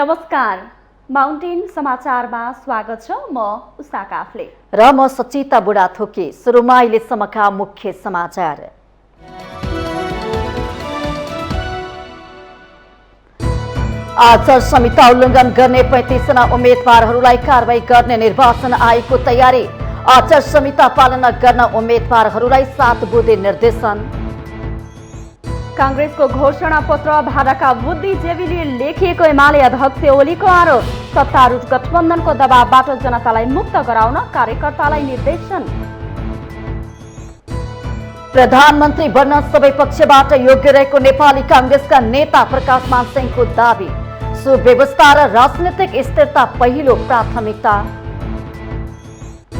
नमस्कार, माउन्टेन समाचारमा स्वागत छ। म उषा काफ्ले र म सचिता बुढाथोकी। सुरुमा अहिलेसम्मका मुख्य समाचार। आचार संहिता उल्लङ्घन गर्ने 35 जना उम्मेदवारहरूलाई कारबाही गर्ने निर्वाचन आयोगको तयारी। आचार संहिता पालना गर्न उम्मेदवारहरूलाई 7 बुँदे निर्देशन। कांग्रेसको घोषणा पत्र भाडाका बुद्धिजीवीले लेखिएको एमाले अध्यक्ष ओलीको आरोप। सत्तारूढ गठबन्धनको दबावबाट जनतालाई मुक्त गराउन कार्यकर्तालाई निर्देशन। प्रधानमन्त्री बन्न सबै पक्षबाट योग्य रहेको नेपाली कांग्रेसका नेता प्रकाश मान सिंहको दावी। सुव्यवस्था र राजनीतिक स्थिरता पहिलो प्राथमिकता।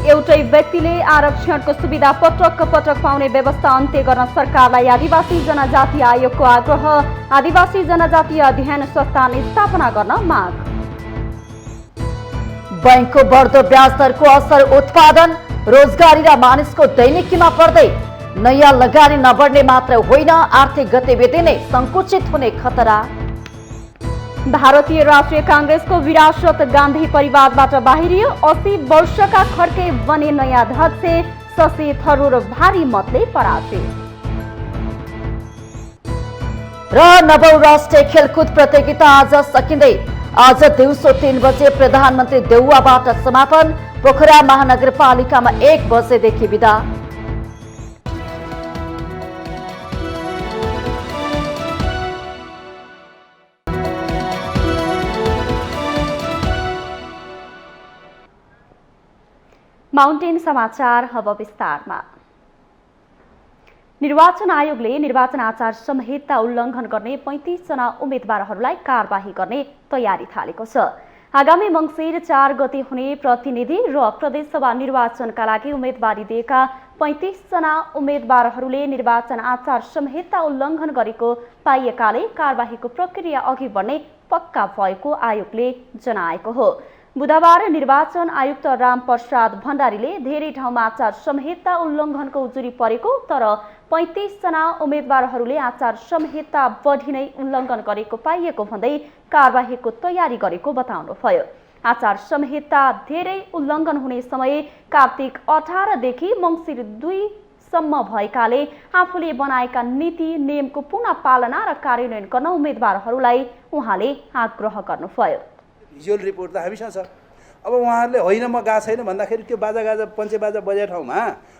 एउटै व्यक्तिले आरक्षणको सुविधा पटक पटक पाउने व्यवस्था अन्त्य गर्न सरकारलाई आदिवासी जनजाति आयोगको आग्रह। आदिवासी जनजाति अध्ययन संस्थान स्थापना गर्न माग। बैंकको बढ्दो ब्याज दरको असर उत्पादन, रोजगारी र मानिसको दैनिकीमा पर्दै। नयाँ लगानी नबढ्ने मात्र होइन, आर्थिक गतिविधि नै संकुचित हुने खतरा। भारतीय राष्ट्रिय कांग्रेसको विरासत गान्धी परिवारबाट बाहिरियो। 80 वर्षका खड्के बने नयाँ अध्यक्ष। शशि थरूर भारी मतले पराजित। र 9औं राष्ट्रिय खेलकुद प्रतियोगिता आज सकिँदै। आज दिउँसो 3 बजे प्रधानमन्त्री देउवाबाट समापन। पोखरा महानगरपालिकामा 1 बजेदेखि बिदा। माउन्टेन समाचार अब विस्तारमा। निर्वाचन आयोगले निर्वाचन आचार संहिता उल्लङ्घन गर्ने 35 जना उम्मेदवारहरूलाई कारबाही गर्ने तयारी थालेको छ। आगामी मङ्सिर 4 गते हुने प्रतिनिधि र प्रदेशसभा निर्वाचनका लागि उम्मेदवारी दिएका 35 जना उम्मेदवारहरूले निर्वाचन आचार संहिता उल्लङ्घन गरेको पाइएकाले कारबाहीको प्रक्रिया अघि बढ्ने पक्का भएको आयोगले जनाएको हो। बुधबार निर्वाचन आयुक्त राम प्रसाद भण्डारीले धेरै ठाउँमा आचार संहिता उल्लङ्घनको उजुरी परेको तर 35 जना उम्मेदवारहरूले आचार संहिता बढी नै उल्लङ्घन गरेको पाइएको भन्दै कारबाहीको तयारी गरेको बताउनुभयो। आचार संहिता धेरै उल्लङ्घन हुने समय कार्तिक 18 देखि मङ्सिर 2 सम्म भएकाले आफूले बनाएका नीति नियमको पुनः पालना र कार्यान्वयन गर्न उम्मेदवारहरूलाई उहाँले आग्रह गर्नुभयो। भिजुअल रिपोर्ट त हामीसँग छ। अब उहाँहरूले होइन म गएको छैन भन्दाखेरि त्यो बाजागाजा पञ्चे बाजा बजाए ठाउँमा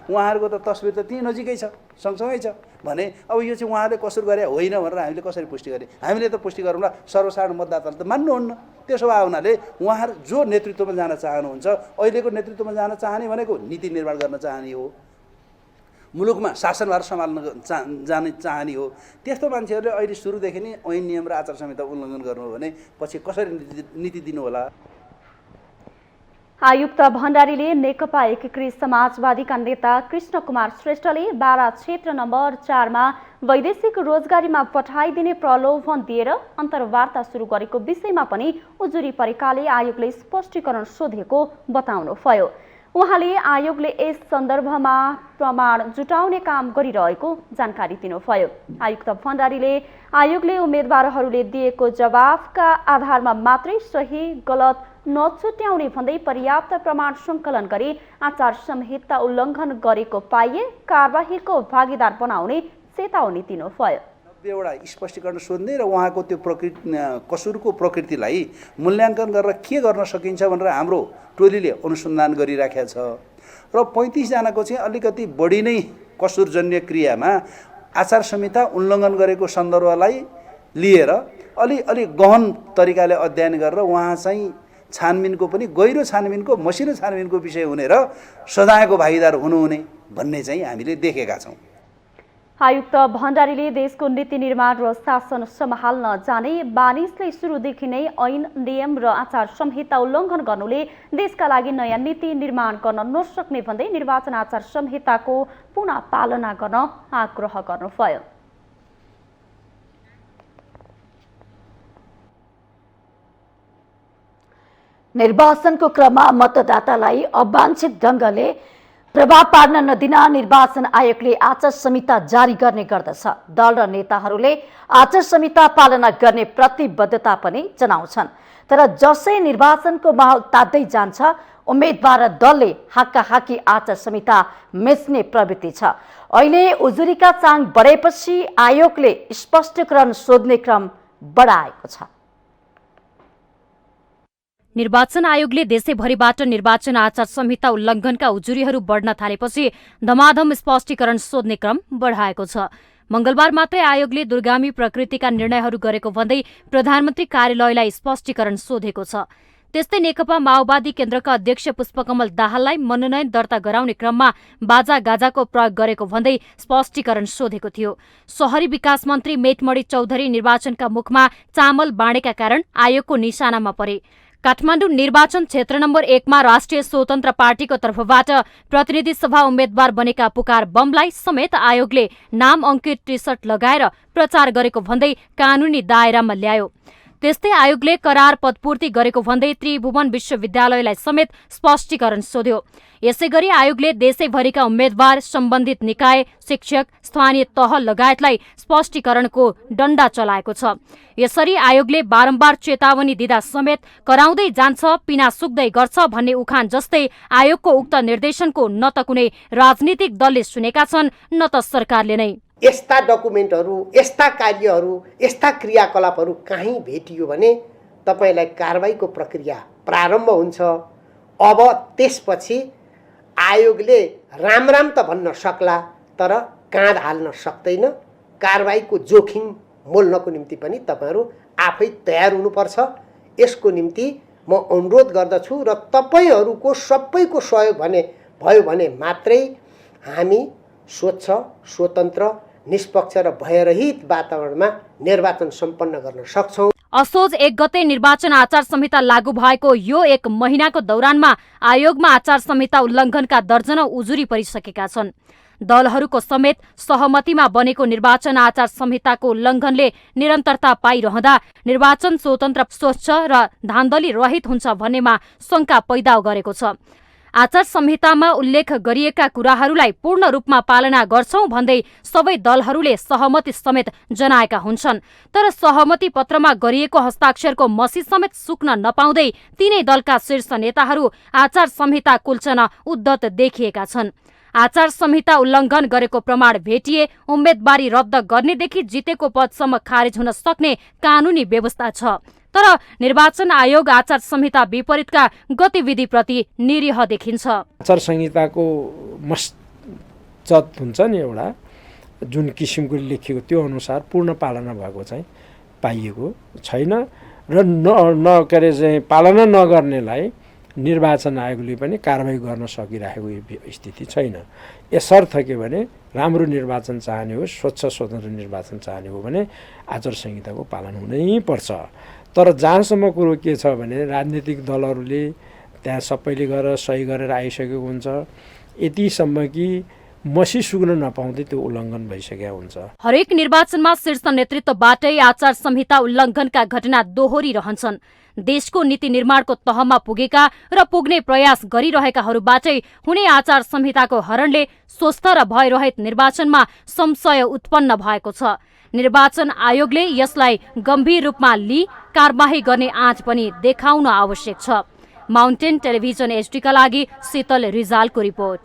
उहाँहरूको त तस्बिर त त्यहीँ नजिकै छ, सँगसँगै छ भने अब यो चाहिँ उहाँहरूले कसुर गरे होइन भनेर हामीले कसरी पुष्टि गर्ने? हामीले त पुष्टि गरौँला, सर्वसाधारण मतदाताले त मान्नुहुन्न। त्यसो भए हुनाले उहाँहरू जो नेतृत्वमा जान चाहनुहुन्छ, अहिलेको नेतृत्वमा जान चाहने भनेको नीति निर्माण गर्न चाहने हो, मुलुकमा शासनभार सम्हाल्न जाने चाहने हो। त्यस्तो मान्छेहरूले अहिले सुरुदेखि नै ऐन नियम र आचार संहिता उल्लङ्घन गर्नु भने पछि कसरी नीति दिनु होला? आयुक्त भण्डारीले नेकपा एकीकृत समाजवादीका नेता कृष्ण कुमार श्रेष्ठले बारा क्षेत्र नम्बर 4 मा वैदेशिक रोजगारीमा पठाइदिने प्रलोभन दिएर अन्तर्वार्ता सुरु गरेको विषयमा पनि उजुरी परेकाले आयोगले स्पष्टीकरण सोधेको बताउनुभयो। उहाँले आयोगले यस सन्दर्भमा प्रमाण जुटाउने काम गरिरहेको जानकारी दिनुभयो। आयुक्त भण्डारीले आयोगले उम्मेदवारहरूले दिएको जवाफका आधारमा मात्रै सही गलत नछुट्याउने भन्दै पर्याप्त प्रमाण सङ्कलन गरी आचार संहिता उल्लङ्घन गरेको पाइए कारबाहीको भागीदार बनाउने चेतावनी दिनुभयो। 90 वटा स्पष्टीकरण सोध्ने र उहाँको त्यो कसुरको प्रकृतिलाई मूल्याङ्कन गरेर के गर्न सकिन्छ भनेर हाम्रो टोलीले अनुसन्धान गरिराखेको छ। र 35 जनाको चाहिँ अलिकति बढी नै कसुरजन्य क्रियामा आचार संहिता उल्लङ्घन गरेको सन्दर्भलाई लिएर अलि गहन तरिकाले अध्ययन गरेर उहाँ चाहिँ छानबिनको पनि गहिरो छानबिनको मसिनो छानबिनको विषय हुने र सजायको भागीदार हुनुहुने भन्ने चाहिँ हामीले देखेका छौँ। आयुक्त भण्डारीले देशको नीति निर्माण र शासन सम्हाल्न जाने मानिसले सुरुदेखि नै ऐन नियम र आचार संहिता उल्लङ्घन गर्नुले देशका लागि नयाँ नीति निर्माण गर्न नसक्ने भन्दै निर्वाचन आचार संहिताको पुनः पालना गर्न आग्रह गर्नुभयो। निर्वाचनको क्रममा मतदातालाई अवांछित ढङ्गले प्रभाव पार्न नदिन निर्वाचन आयोगले आचार संहिता जारी गर्ने गर्दछ। दल र नेताहरूले आचार संहिता पालना गर्ने प्रतिबद्धता पनि जनाउँछन्। तर जसै निर्वाचनको माहौल तात्दै जान्छ, उम्मेदवार र दलले हाक्काहाक्की आचार संहिता मिच्ने प्रवृत्ति छ। अहिले उजुरीका चाङ बढेपछि आयोगले स्पष्टीकरण सोध्ने क्रम बढाएको छ। निर्वाचन आयोगले देशैभरिबाट निर्वाचन आचार संहिता उल्लङ्घनका उजुरीहरू बढ्न थालेपछि धमाधम स्पष्टीकरण सोध्ने क्रम बढाएको छ। मंगलबार मात्रै आयोगले दूरगामी प्रकृतिका निर्णयहरू गरेको भन्दै प्रधानमन्त्री कार्यालयलाई स्पष्टीकरण सोधेको छ। त्यस्तै नेकपा माओवादी केन्द्रका अध्यक्ष पुष्पकमल दाहाललाई मनोनयन दर्ता गराउने क्रममा बाजागाजाको प्रयोग गरेको भन्दै स्पष्टीकरण सोधेको थियो। शहरी विकास मन्त्री मेटमणि चौधरी निर्वाचनका मुखमा चामल बाँडेका कारण आयोगको निशानामा परे। काठमाडौँ निर्वाचन क्षेत्र नम्बर 1 मा राष्ट्रिय स्वतन्त्र पार्टीको तर्फबाट प्रतिनिधि सभा उम्मेद्वार बनेका पुकार बमलाई समेत आयोगले नाम अंकित टी सर्ट लगाएर प्रचार गरेको भन्दै कानूनी दायरामा ल्यायो। त्यस्तै आयोगले करार पदपूर्ति गरेको भन्दै त्रिभुवन विश्वविद्यालयलाई समेत स्पष्टीकरण सोध्यो। यसैगरी आयोगले देशैभरिका उम्मेद्वार, सम्बन्धित निकाय, शिक्षक, स्थानीय तह लगायतलाई स्पष्टीकरणको डण्डा चलाएको छ। यसरी आयोगले बारम्बार चेतावनी दिँदा समेत कराउँदै जान्छ, पिना सुक्दै गर्छ भन्ने उखान जस्तै आयोगको उक्त निर्देशनको न त कुनै राजनीतिक दलले सुनेका छन्, न त सरकारले नै। यस्ता डकुमेन्टहरू, यस्ता कार्यहरू, यस्ता क्रियाकलापहरू कहीँ भेटियो भने तपाईलाई कारबाहीको प्रक्रिया प्रारम्भ हुन्छ। अब त्यसपछि आयोगले राम राम त भन्न सक्ला, तर काँध हाल्न सक्दैन। कारबाहीको जोखिम मोल्नको निम्ति पनि तपाईहरू आफै तयार हुनुपर्छ। यसको निम्ति म अनुरोध गर्दछु र तपाईहरूको सबैको सहयोग भयो भने मात्रै हामी स्वच्छ, स्वतन्त्र, निष्पक्ष र भयरहित वातावरणमा निर्वाचन सम्पन्न गर्न सक्छौं। असोज 1 गते निर्वाचन आचार संहिता लागू भएको यो 1 महिनाको दौरानमा आयोगमा आचार संहिता उल्लङ्घनका दर्जनौं उजुरी परिसकेका छन्। दलहरूको समेत सहमतिमा बनेको निर्वाचन आचार संहिताको उल्लङ्घनले निरन्तरता पाइरहँदा निर्वाचन स्वतन्त्र, स्वच्छ र धान्धली रहित हुन्छ भन्नेमा शंका पैदा गरेको छ। आचार संहितामा उल्लेख गरिएका कुराहरूलाई पूर्ण रूपमा पालना गर्छौं भन्दै सबै दलहरूले सहमति समेत जनाएका हुन्छन्। तर सहमति पत्रमा गरिएको हस्ताक्षरको मसी समेत सुक्न नपाउँदै तीनै दलका शीर्ष नेताहरू आचार संहिता कुल्चन उद्धत देखिएका छन्। आचार संहिता उल्लङ्घन गरेको प्रमाण भेटिए उम्मेदवारी रद्द गर्नेदेखि जितेको पदसम्म खारेज हुन सक्ने कानूनी व्यवस्था छ। तर निर्वाचन आयोग आचार संहिता विपरीतका गतिविधिप्रति निरीह देखिन्छ। आचार संहिताको मस्जत हुन्छ नि, एउटा जुन किसिमको लेखिएको त्यो अनुसार पूर्ण पालना भएको चाहिँ पाइएको छैन र के अरे चाहिँ पालना नगर्नेलाई निर्वाचन आयोगले पनि कारबाही गर्न सकिरहेको स्थिति छैन। यसर्थ के भने राम्रो निर्वाचन चाहने हो, स्वच्छ स्वतन्त्र निर्वाचन चाहने हो भने आचार संहिताको पालन हुनै पर्छ। तर जहाँसम्म कुरो के छ भने राजनीतिक दलहरूले त्यहाँ सबैले गरेर सही गरेर आइसकेको हुन्छ, यतिसम्म कि मसी सुक्न नपाउँदै त्यो उल्लङ्घन भइसकेको हुन्छ। हरेक निर्वाचनमा शीर्ष नेतृत्वबाटै आचार संहिता उल्लङ्घनका घटना दोहोरिरहन्छन्। देशको नीति निर्माणको तहमा पुगेका र पुग्ने प्रयास गरिरहेकाहरूबाटै हुने आचार संहिताको हरणले स्वस्थ र भयरहित निर्वाचनमा संशय उत्पन्न भएको छ। निर्वाचन आयोगले यसलाई गम्भीर रूपमा लिई कारबाही गर्ने आँट पनि देखाउन आवश्यक छ। माउन्टेन टेलिभिजन एचडीका लागि शीतल रिजालको रिपोर्ट।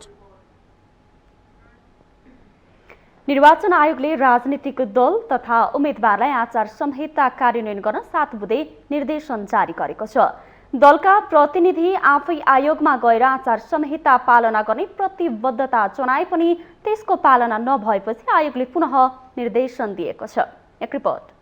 निर्वाचन आयोगले राजनीतिक दल तथा उम्मेदवारलाई आचार संहिता कार्यान्वयन गर्न 7 बुँदे निर्देशन जारी गरेको छ। दलका प्रतिनिधि आफै आयोगमा गएर आचार संहिता पालना गर्ने प्रतिबद्धता जनाए पनि त्यसको पालना नभएपछि आयोगले पुनः निर्देशन दिएको छ। एक रिपोर्ट।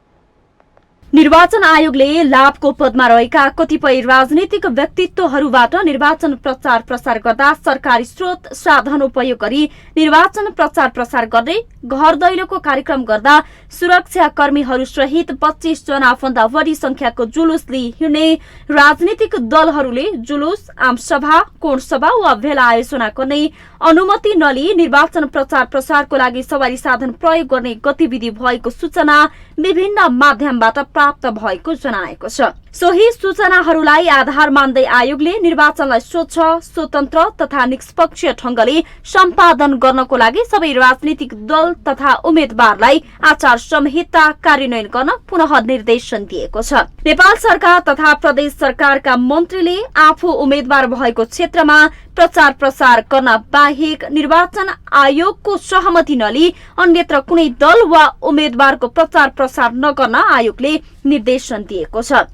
निर्वाचन आयोगले लाभको पदमा रहेका कतिपय राजनीतिक व्यक्तित्वहरूबाट निर्वाचन प्रचार प्रसार गर्दा सरकारी स्रोत साधन उपयोग गरी निर्वाचन प्रचार प्रसार गर्ने, घर दैलोको कार्यक्रम गर्दा सुरक्षा कर्मीहरू सहित 25 जना भन्दा बढी संख्याको जुलुस लिई हिँड्ने राजनीतिक दलहरूले जुलुस, आमसभा, कोणसभा वा भेला आयोजना गर्ने अनुमति नलिई निर्वाचन प्रचार प्रसारको लागि सवारी साधन प्रयोग गर्ने गतिविधि भएको सूचना विभिन्न माध्यमबाट प्राप्त भएको जनाएको छ। सोही सूचनाहरूलाई आधार मान्दै आयोगले निर्वाचनलाई स्वच्छ, स्वतन्त्र तथा निष्पक्ष ढंगले सम्पादन गर्नको लागि सबै राजनीतिक दल तथा उम्मेद्वारलाई आचार संहिता कार्यान्वयन गर्न पुनः निर्देशन दिएको छ। नेपाल सरकार तथा प्रदेश सरकारका मन्त्रीले आफू उम्मेद्वार भएको क्षेत्रमा प्रचार प्रसार गर्न बाहेक निर्वाचन आयोगको सहमति नलिई अन्यत्र कुनै दल वा उम्मेद्वारको प्रचार प्रसार नगर्न आयोगले निर्देशन दिएको छ।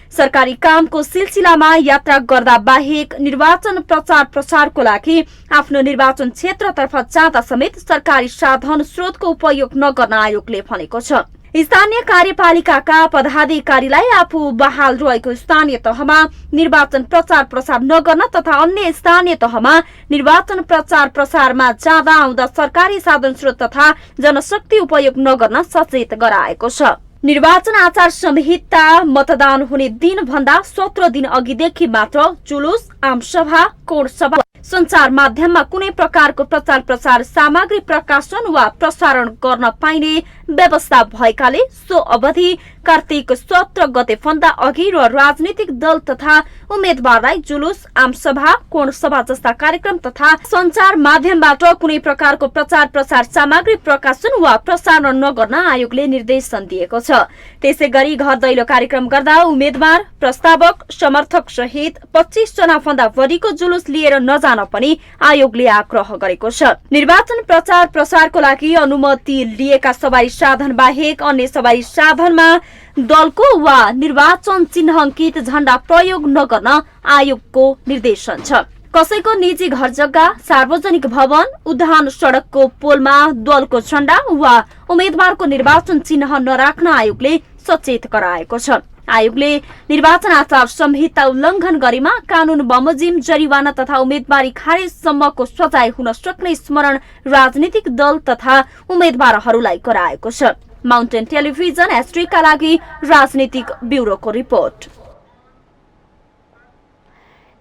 सरकारी कामको सिलसिलामा यात्रा गर्दा बाहेक निर्वाचन प्रचार प्रसारको लागि आफ्नो निर्वाचन क्षेत्रतर्फ जाँदा समेत सरकारी साधन स्रोतको उपयोग नगर्न आयोगले भनेको छ। स्थानीय कार्यपालिकाका पदाधिकारीलाई आफू बहाल रहेको स्थानीय तहमा निर्वाचन प्रचार प्रसार नगर्न तथा अन्य स्थानीय तहमा निर्वाचन प्रचार प्रसारमा जाँदा आउँदा सरकारी साधन स्रोत तथा जनशक्ति उपयोग नगर्न सचेत गराएको छ। निर्वाचन आचार संहिता मतदान हुने दिन भन्दा 17 दिन अघिदेखि मात्र जुलुस, आमसभा, कोणसभा, संचार माध्यममा कुनै प्रकारको प्रचार प्रसार सामग्री प्रकाशन वा प्रसारण गर्न पाइने व्यवस्था भएकाले सो अवधि कार्तिक 17 गते भन्दा अघि र राजनीतिक दल तथा उम्मेद्वारलाई जुलुस, आमसभा, कोणसभा जस्ता कार्यक्रम तथा संचार माध्यमबाट कुनै प्रकारको प्रचार प्रसार सामग्री प्रकाशन वा प्रसारण नगर्न आयोगले निर्देशन दिएको छ। त्यसै गरी घर दैलो कार्यक्रम गर्दा उम्मेद्वार, प्रस्तावक, समर्थक सहित 25 जना भन्दा बढीको जुलुस लिएर नजान पनि आयोगले आग्रह गरेको छ। निर्वाचन प्रचार प्रसारको लागि अनुमति लिएका सवारी साधन बाहेक अन्य सवारी साधनमा दलको वा निर्वाचन चिन्हाङ्कित झण्डा प्रयोग नगर्न आयोगको निर्देशन छ। कसैको निजी घर जग्गा, सार्वजनिक भवन, उद्यान, सड़कको पोलमा दलको झण्डा वा उम्मेद्वारको निर्वाचन चिन्ह नराख्न आयोगले सचेत गराएको छ। आयोगले निर्वाचन आचार संहिता उल्लंघन गरेमा कानून बमोजिम, जरिवाना तथा उम्मेदवारी खारेजसम्मको सजाय हुन सक्ने स्मरण राजनीतिक दल तथा उम्मेद्वारहरूलाई गराएको छ। माउन्टेन टेलिभिजन एसट्रीका लागि राजनीतिक ब्युरोको रिपोर्ट।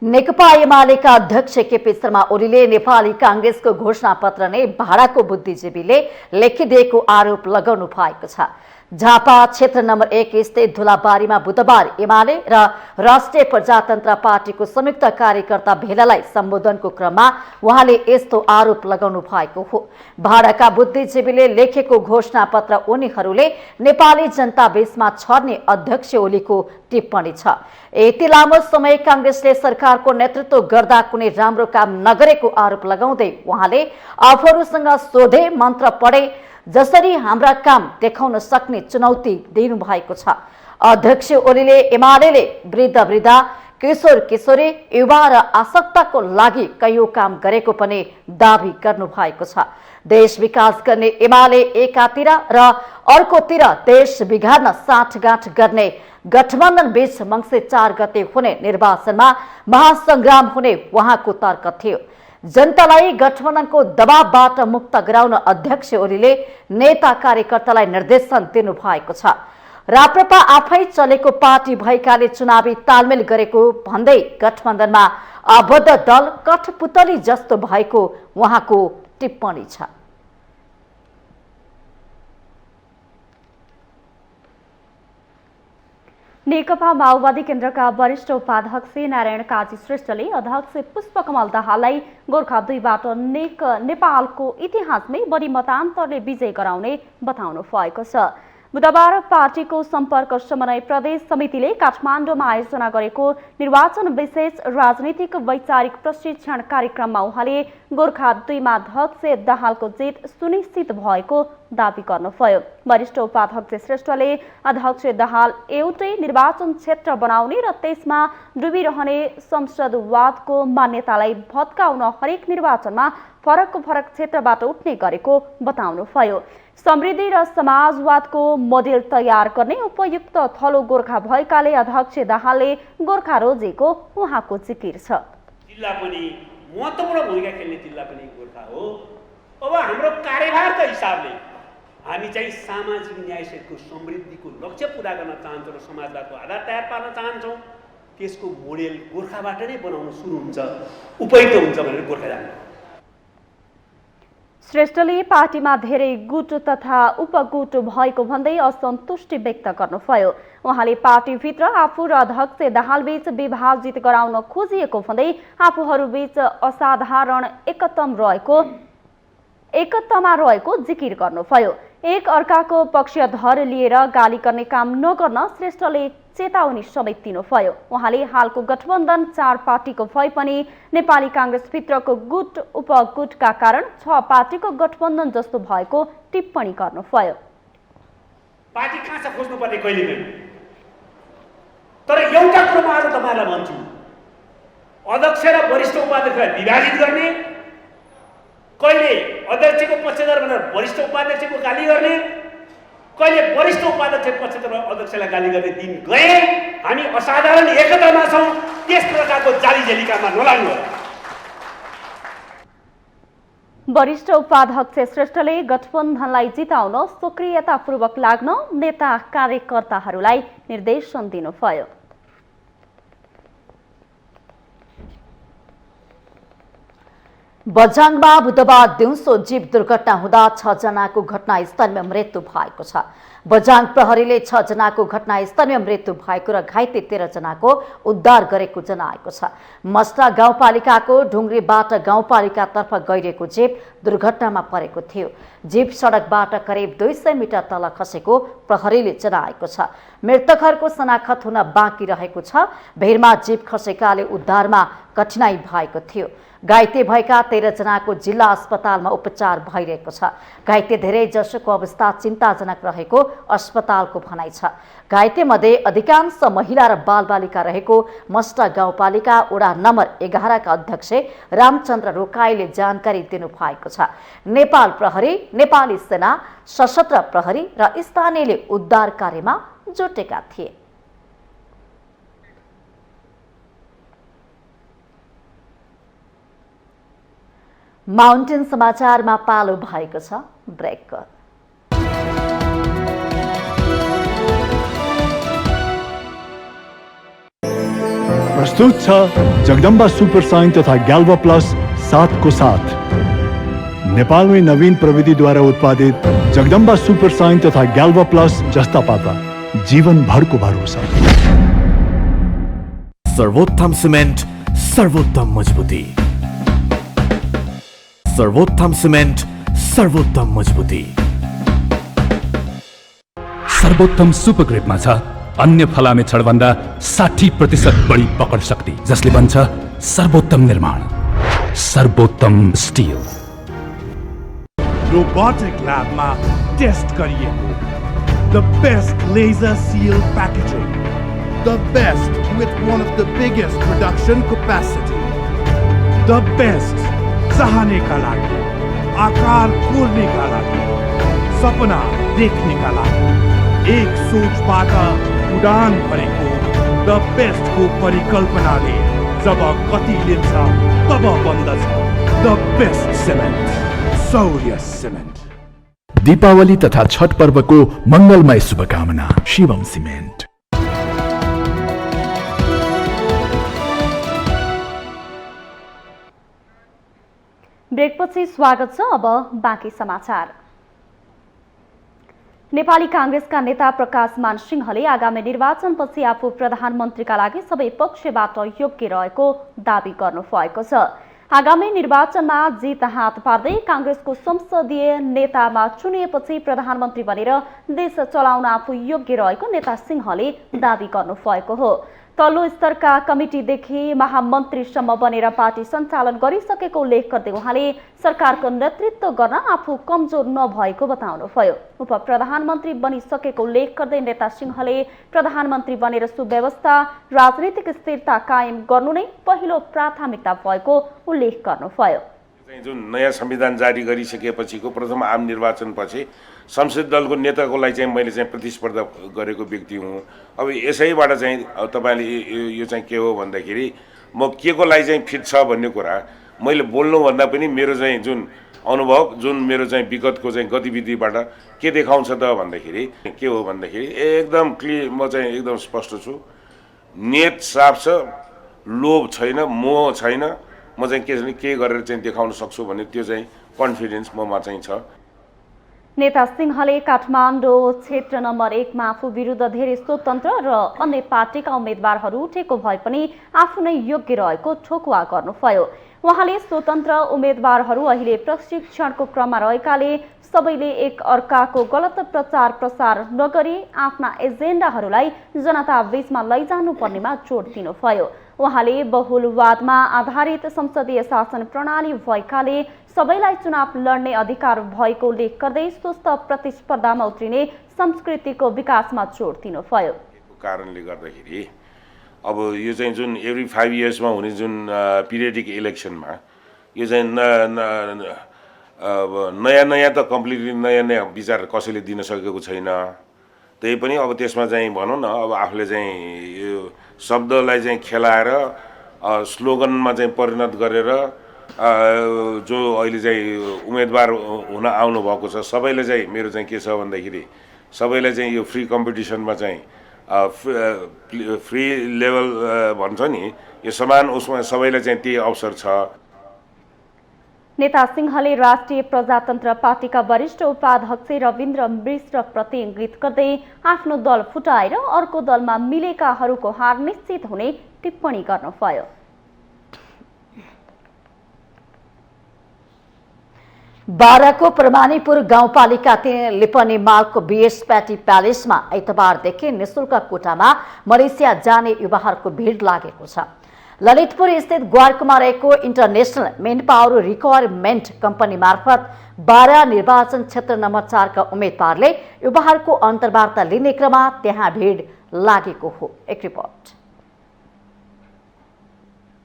नेकपा एमालेका अध्यक्ष केपी शर्मा ओलीले नेपाली कांग्रेसको घोषणा पत्र नै भाडाको बुद्धिजीवीले लेखिदिएको आरोप लगाउनु भएको छ। झापा क्षेत्र नम्बर 1 स्थित धुलाबारीमा बुधबार एमाले र राष्ट्रिय प्रजातन्त्र पार्टीको संयुक्त कार्यकर्ता भेलालाई सम्बोधनको क्रममा उहाँले यस्तो आरोप लगाउनु भएको हो। भाडाका बुद्धिजीवीले लेखेको घोषणा पत्र उनीहरूले नेपाली जनता बीचमा छर्ने अध्यक्ष ओलीको टिप्पणी छ। यति लामो समय कांग्रेसले सरकारको नेतृत्व गर्दा कुनै राम्रो काम नगरेको आरोप लगाउँदै उहाँले आफूहरूसँग सोधे, मन्त्र पढे जसरी हाम्रा काम देखाउन सक्ने चुनौती दिनु भएको छ। अध्यक्ष ओलीले एमालेले वृद्ध वृद्धा, किशोर किशोरी, युवा र आसक्तको लागि कैयौं काम गरेको पनि दावी गर्नु भएको छ। देश विकास गर्ने एमाले एकातिर र अर्कोतिर देश बिगार्न साँठगाँठ गर्ने गठबन्धन बीच मङ्सिर 4 गते हुने निर्वाचनमा महासंग्राम हुने उहाँको तर्क थियो। जनतालाई गठबन्धनको दबावबाट मुक्त गराउन अध्यक्ष ओलीले नेता कार्यकर्तालाई निर्देशन दिनु भएको छ। राप्रपा आफै चलेको पार्टी भएकाले चुनावी तालमेल गरेको भन्दै गठबन्धनमा आबद्ध दल कठपुतली जस्तो भएको उहाँको टिप्पणी छ। नेकपा माओवादी केन्द्रका वरिष्ठ उपाध्यक्ष नारायण काजी श्रेष्ठले अध्यक्ष पुष्पकमल दाहाललाई गोर्खा 2बाट नेपालको इतिहासमै बढी मतान्तरले विजय गराउने बताउनु भएको छ। बुधबार पार्टीको सम्पर्क समन्वय प्रदेश समितिले काठमाडौँमा आयोजना गरेको निर्वाचन विशेष राजनीतिक वैचारिक प्रशिक्षण कार्यक्रममा उहाँले गोर्खा 2मा अध्यक्ष दाहालको जित सुनिश्चित भएको दावी गर्नुभयो। वरिष्ठ उपाध्यक्ष श्रेष्ठले अध्यक्ष दाहाल एउटै निर्वाचन क्षेत्र बनाउने र त्यसमा डुबिरहने संसदवादको मान्यतालाई भत्काउन हरेक निर्वाचनमा फरक क्षेत्रबाट उठ्ने गरेको बताउनुभयो। समृद्धि र समाजवादको मोडेल तयार गर्ने उपयुक्त थलो गोर्खा भएकाले अध्यक्ष दाहालले गोर्खा रोजेको उहाँको जिकिर छ। जिल्ला पनि महत्त्वपूर्ण भूमिका खेल्ने जिल्ला पनि गोर्खा हो। अब हाम्रो कार्यभारको हिसाबले हामी चाहिँ सामाजिक न्यायको समृद्धिको लक्ष्य पूरा गर्न चाहन्छौँ र समाजवादको आधार तयार पार्न चाहन्छौँ। त्यसको मोडेल गोर्खाबाट नै बनाउन सुरु हुन्छ, उपयुक्त हुन्छ भनेर गोर्खा जान्छ। श्रेष्ठले पार्टीमा धेरै गुट तथा उपगुट भएको भन्दै असन्तुष्टि व्यक्त गर्नुभयो। उहाँले पार्टीभित्र आफू र अध्यक्ष दाहालबीच विभाजित गराउन खोजिएको भन्दै आफूहरूबीच असाधारण एकतामा रहेको जिकिर गर्नुभयो। एक अर्काको पक्षधर लिएर गाली गर्ने काम नगर्न श्रेष्ठले चेतावनी समेत दिनुभयो। उहाँले हालको गठबन्धन 4 पार्टीको भए पनि नेपाली कांग्रेसभित्रको गुट उपगुटका कारण 6 पार्टीको गठबन्धन जस्तो भएको टिप्पणी गर्नुभयो। पार्टी कहाँ छ खोज्नुपर्ने कहिले पनि, तर एउटा कुरो म आज तपाईहरुलाई भन्छु, अध्यक्ष र वरिष्ठ उपाध्यक्षलाई विभाजित गर्ने, कहिले अध्यक्षको पक्षधर भनेर वरिष्ठ उपाध्यक्षको गाली गर्ने, कहिले वरिष्ठ उपाध्यक्ष पक्षधर अध्यक्षलाई गाली गर्ने दिन गए। हामी असाधारण एकतामा छौँ, त्यस प्रकारको जाली झेलिकामा नलाग्नु। वरिष्ठ उपाध्यक्ष श्रेष्ठले गठबन्धनलाई जिताउन सक्रियतापूर्वक लाग्न नेता कार्यकर्ताहरूलाई निर्देशन दिनुभयो। बझाङमा बुधबार दिउँसो जीव दुर्घटना हुँदा 6 जनाको घटनास्थलमा मृत्यु भएको छ। बझाङ प्रहरीले 6 जनाको घटनास्थलमा मृत्यु भएको र घाइते 13 जनाको उद्धार गरेको जनाएको छ। मस्टा गाउँपालिकाको ढुङ्ग्रीबाट गाउँपालिकातर्फ गइरहेको जीव दुर्घटनामा परेको थियो। जीव सडकबाट करिब 200 मिटर तल खसेको प्रहरीले जनाएको छ। मृतकहरूको शनाखत हुन बाँकी रहेको छ। भिरमा जीव खसेकाले उद्धारमा कठिनाई भएको थियो। घाइते भएका 13 जनाको जिल्ला अस्पतालमा उपचार भइरहेको छ। घाइते धेरै जसोको अवस्था चिन्ताजनक रहेको अस्पतालको भनाइ छ। घाइते मध्ये अधिकांश महिला र बालबालिका रहेको मस्टा गाउँपालिका वडा नम्बर 11 का अध्यक्ष रामचन्द्र रोकाईले जानकारी दिनुभएको छ। नेपाल प्रहरी, नेपाली सेना, सशस्त्र प्रहरी र स्थानीयले उद्धार कार्यमा जुटेका थिए। माउन्टेन समाचारमा पालो भएको छ ब्रेक। प्रस्तुत छ जगदम्बा सुपर साइन तथा ग्याल्वा प्लस 7 को साथ। नेपालमै नवीन प्रविधिद्वारा उत्पादित जगदम्बा सुपर साइन तथा ग्याल्वा प्लस जस्ता पाता जीवनभरको भरोसा। सर्वोत्तम सिमेन्ट, सर्वोत्तम मजबुती। सर्वोत्तम सिमेन्ट, सर्वोत्तम मजबुती। सर्वोत्तम सुपर ग्रिपमा छ अन्य फलामे छडभन्दा 60% बढी पकड शक्ति, जसले बन्छ सर्वोत्तम निर्माण, सर्वोत्तम स्टिल। रोबोटिक ल्याबमा टेस्ट गरिएको the best laser seal packaging, the best with one of the biggest production capacity, the best चाहने का लागि, आकार कोर्ने का लागि, सपना देखने का लागि, एक सोचबाट उडान भरेको द बेस्ट को परिकल्पनाले जब गति लिन्छ तब बन्दछ द बेस्ट सिमेन्ट, सौर्य सिमेन्ट। दीपावली तथा छठ पर्वको मंगलमय शुभकामना, शिवम सिमेन्ट। ब्रेकपछि स्वागत छ। अब बाँकी समाचार। नेपाली कांग्रेसका नेता प्रकाशमान सिंहले आगामी निर्वाचनपछि आफू प्रधानमन्त्रीका लागि सबै पक्षबाट योग्य रहेको दावी गर्नुभएको छ। आगामी निर्वाचनमा जित हात पार्दै कांग्रेसको संसदीय नेतामा चुनिएपछि प्रधानमन्त्री बनेर देश चलाउन आफू योग्य रहेको नेता सिंहले दावी गर्नुभएको हो। तल्लो स्तरका कमिटीदेखि महामन्त्रीसम्म बनेर पार्टी सञ्चालन गरिसकेको उल्लेख गर्दै उहाँले सरकारको नेतृत्व गर्न आफू कमजोर नभएको बताउनुभयो। उप प्रधानमन्त्री बनिसकेको उल्लेख गर्दै नेता सिंहले प्रधानमन्त्री बनेर सुव्यवस्था, राजनीतिक स्थिरता कायम गर्नु नै पहिलो प्राथमिकता भएको उल्लेख गर्नुभयो। जुन नयाँ संविधान जारी गरिसकेपछिको प्रथम आम निर्वाचनपछि संसदीय दलको नेताको लागि चाहिँ मैले चाहिँ प्रतिस्पर्धा गरेको व्यक्ति हुँ। अब यसैबाट चाहिँ तपाईँले यो चाहिँ के हो भन्दाखेरि म के को लागि चाहिँ फिट छ भन्ने कुरा मैले बोल्नुभन्दा पनि मेरो चाहिँ जुन अनुभव, जुन मेरो चाहिँ विगतको चाहिँ गतिविधिबाट के देखाउँछ त भन्दाखेरि के हो भन्दाखेरि एकदम क्लियर, म चाहिँ एकदम स्पष्ट छु। नेत साफ छ, लोभ छैन, मोह छैन। म चाहिँ के गरेर चाहिँ देखाउन सक्छु भन्ने त्यो चाहिँ कन्फिडेन्स ममा चाहिँ छ। नेता सिंहले काठमाडौँ क्षेत्र नम्बर 1 मा आफू विरुद्ध धेरै स्वतन्त्र र अन्य पार्टीका उम्मेद्वारहरू उठेको भए पनि आफू नै योग्य रहेको ठोकुवा गर्नुभयो। उहाँले स्वतन्त्र उम्मेद्वारहरू अहिले प्रशिक्षणको क्रममा रहेकाले सबैले एक अर्काको गलत प्रचार प्रसार नगरी आफ्ना एजेन्डाहरूलाई जनता बीचमा लैजानुपर्नेमा जोड दिनुभयो। उहाँले बहुलवादमा आधारित संसदीय शासन प्रणाली भएकाले सबैलाई चुनाव लड्ने अधिकार भएको उल्लेख गर्दै स्वस्थ प्रतिस्पर्धामा उत्रिने संस्कृतिको विकासमा जोड दिनुभयो। कारणले गर्दाखेरि अब यो चाहिँ जुन एभ्री 5 इयर्समा हुने जुन पिरियडिक इलेक्सनमा यो चाहिँ नयाँ त कम्प्लिटली नयाँ विचार कसैले दिन सकेको छैन। त्यही पनि अब त्यसमा चाहिँ भनौँ न अब आफूले चाहिँ यो शब्दलाई चाहिँ खेलाएर स्लोगनमा चाहिँ परिणत गरेर जो अहिले चाहिँ उम्मेदवार हुन आउनुभएको छ सबैले चाहिँ मेरो चाहिँ के छ भन्दाखेरि सबैलाई चाहिँ यो फ्री कम्पिटिसनमा चाहिँ फ्री लेभल भन्छ नि यो समान उसमा सबैलाई चाहिँ त्यही अवसर छ। नेता सिंहले राष्ट्रिय प्रजातन्त्र पार्टीका वरिष्ठ उपाध्यक्ष रविन्द्र मिश्रप्रति इङ्गित गर्दै आफ्नो दल फुटाएर अर्को दलमा मिलेकाहरूको हार निश्चित हुने टिप्पणी गर्नुभयो। बाराको प्रमाणीपुर गाउँपालिका 3 लिपनी मालको बीएस प्याटी प्यालेसमा आइतबारदेखि निशुल्क कोटामा मलेसिया जाने युवाहरूको भिड लागेको छ। ललितपुर स्थित ग्वारकुमा रहेको international main power requirement company मार्फत बारा निर्वाचन क्षेत्र नम्बर 4 का उम्मेदवारले युवाहरूको अन्तर्वार्ता लिने क्रममा त्यहाँ भिड लागेको हो। एक रिपोर्ट।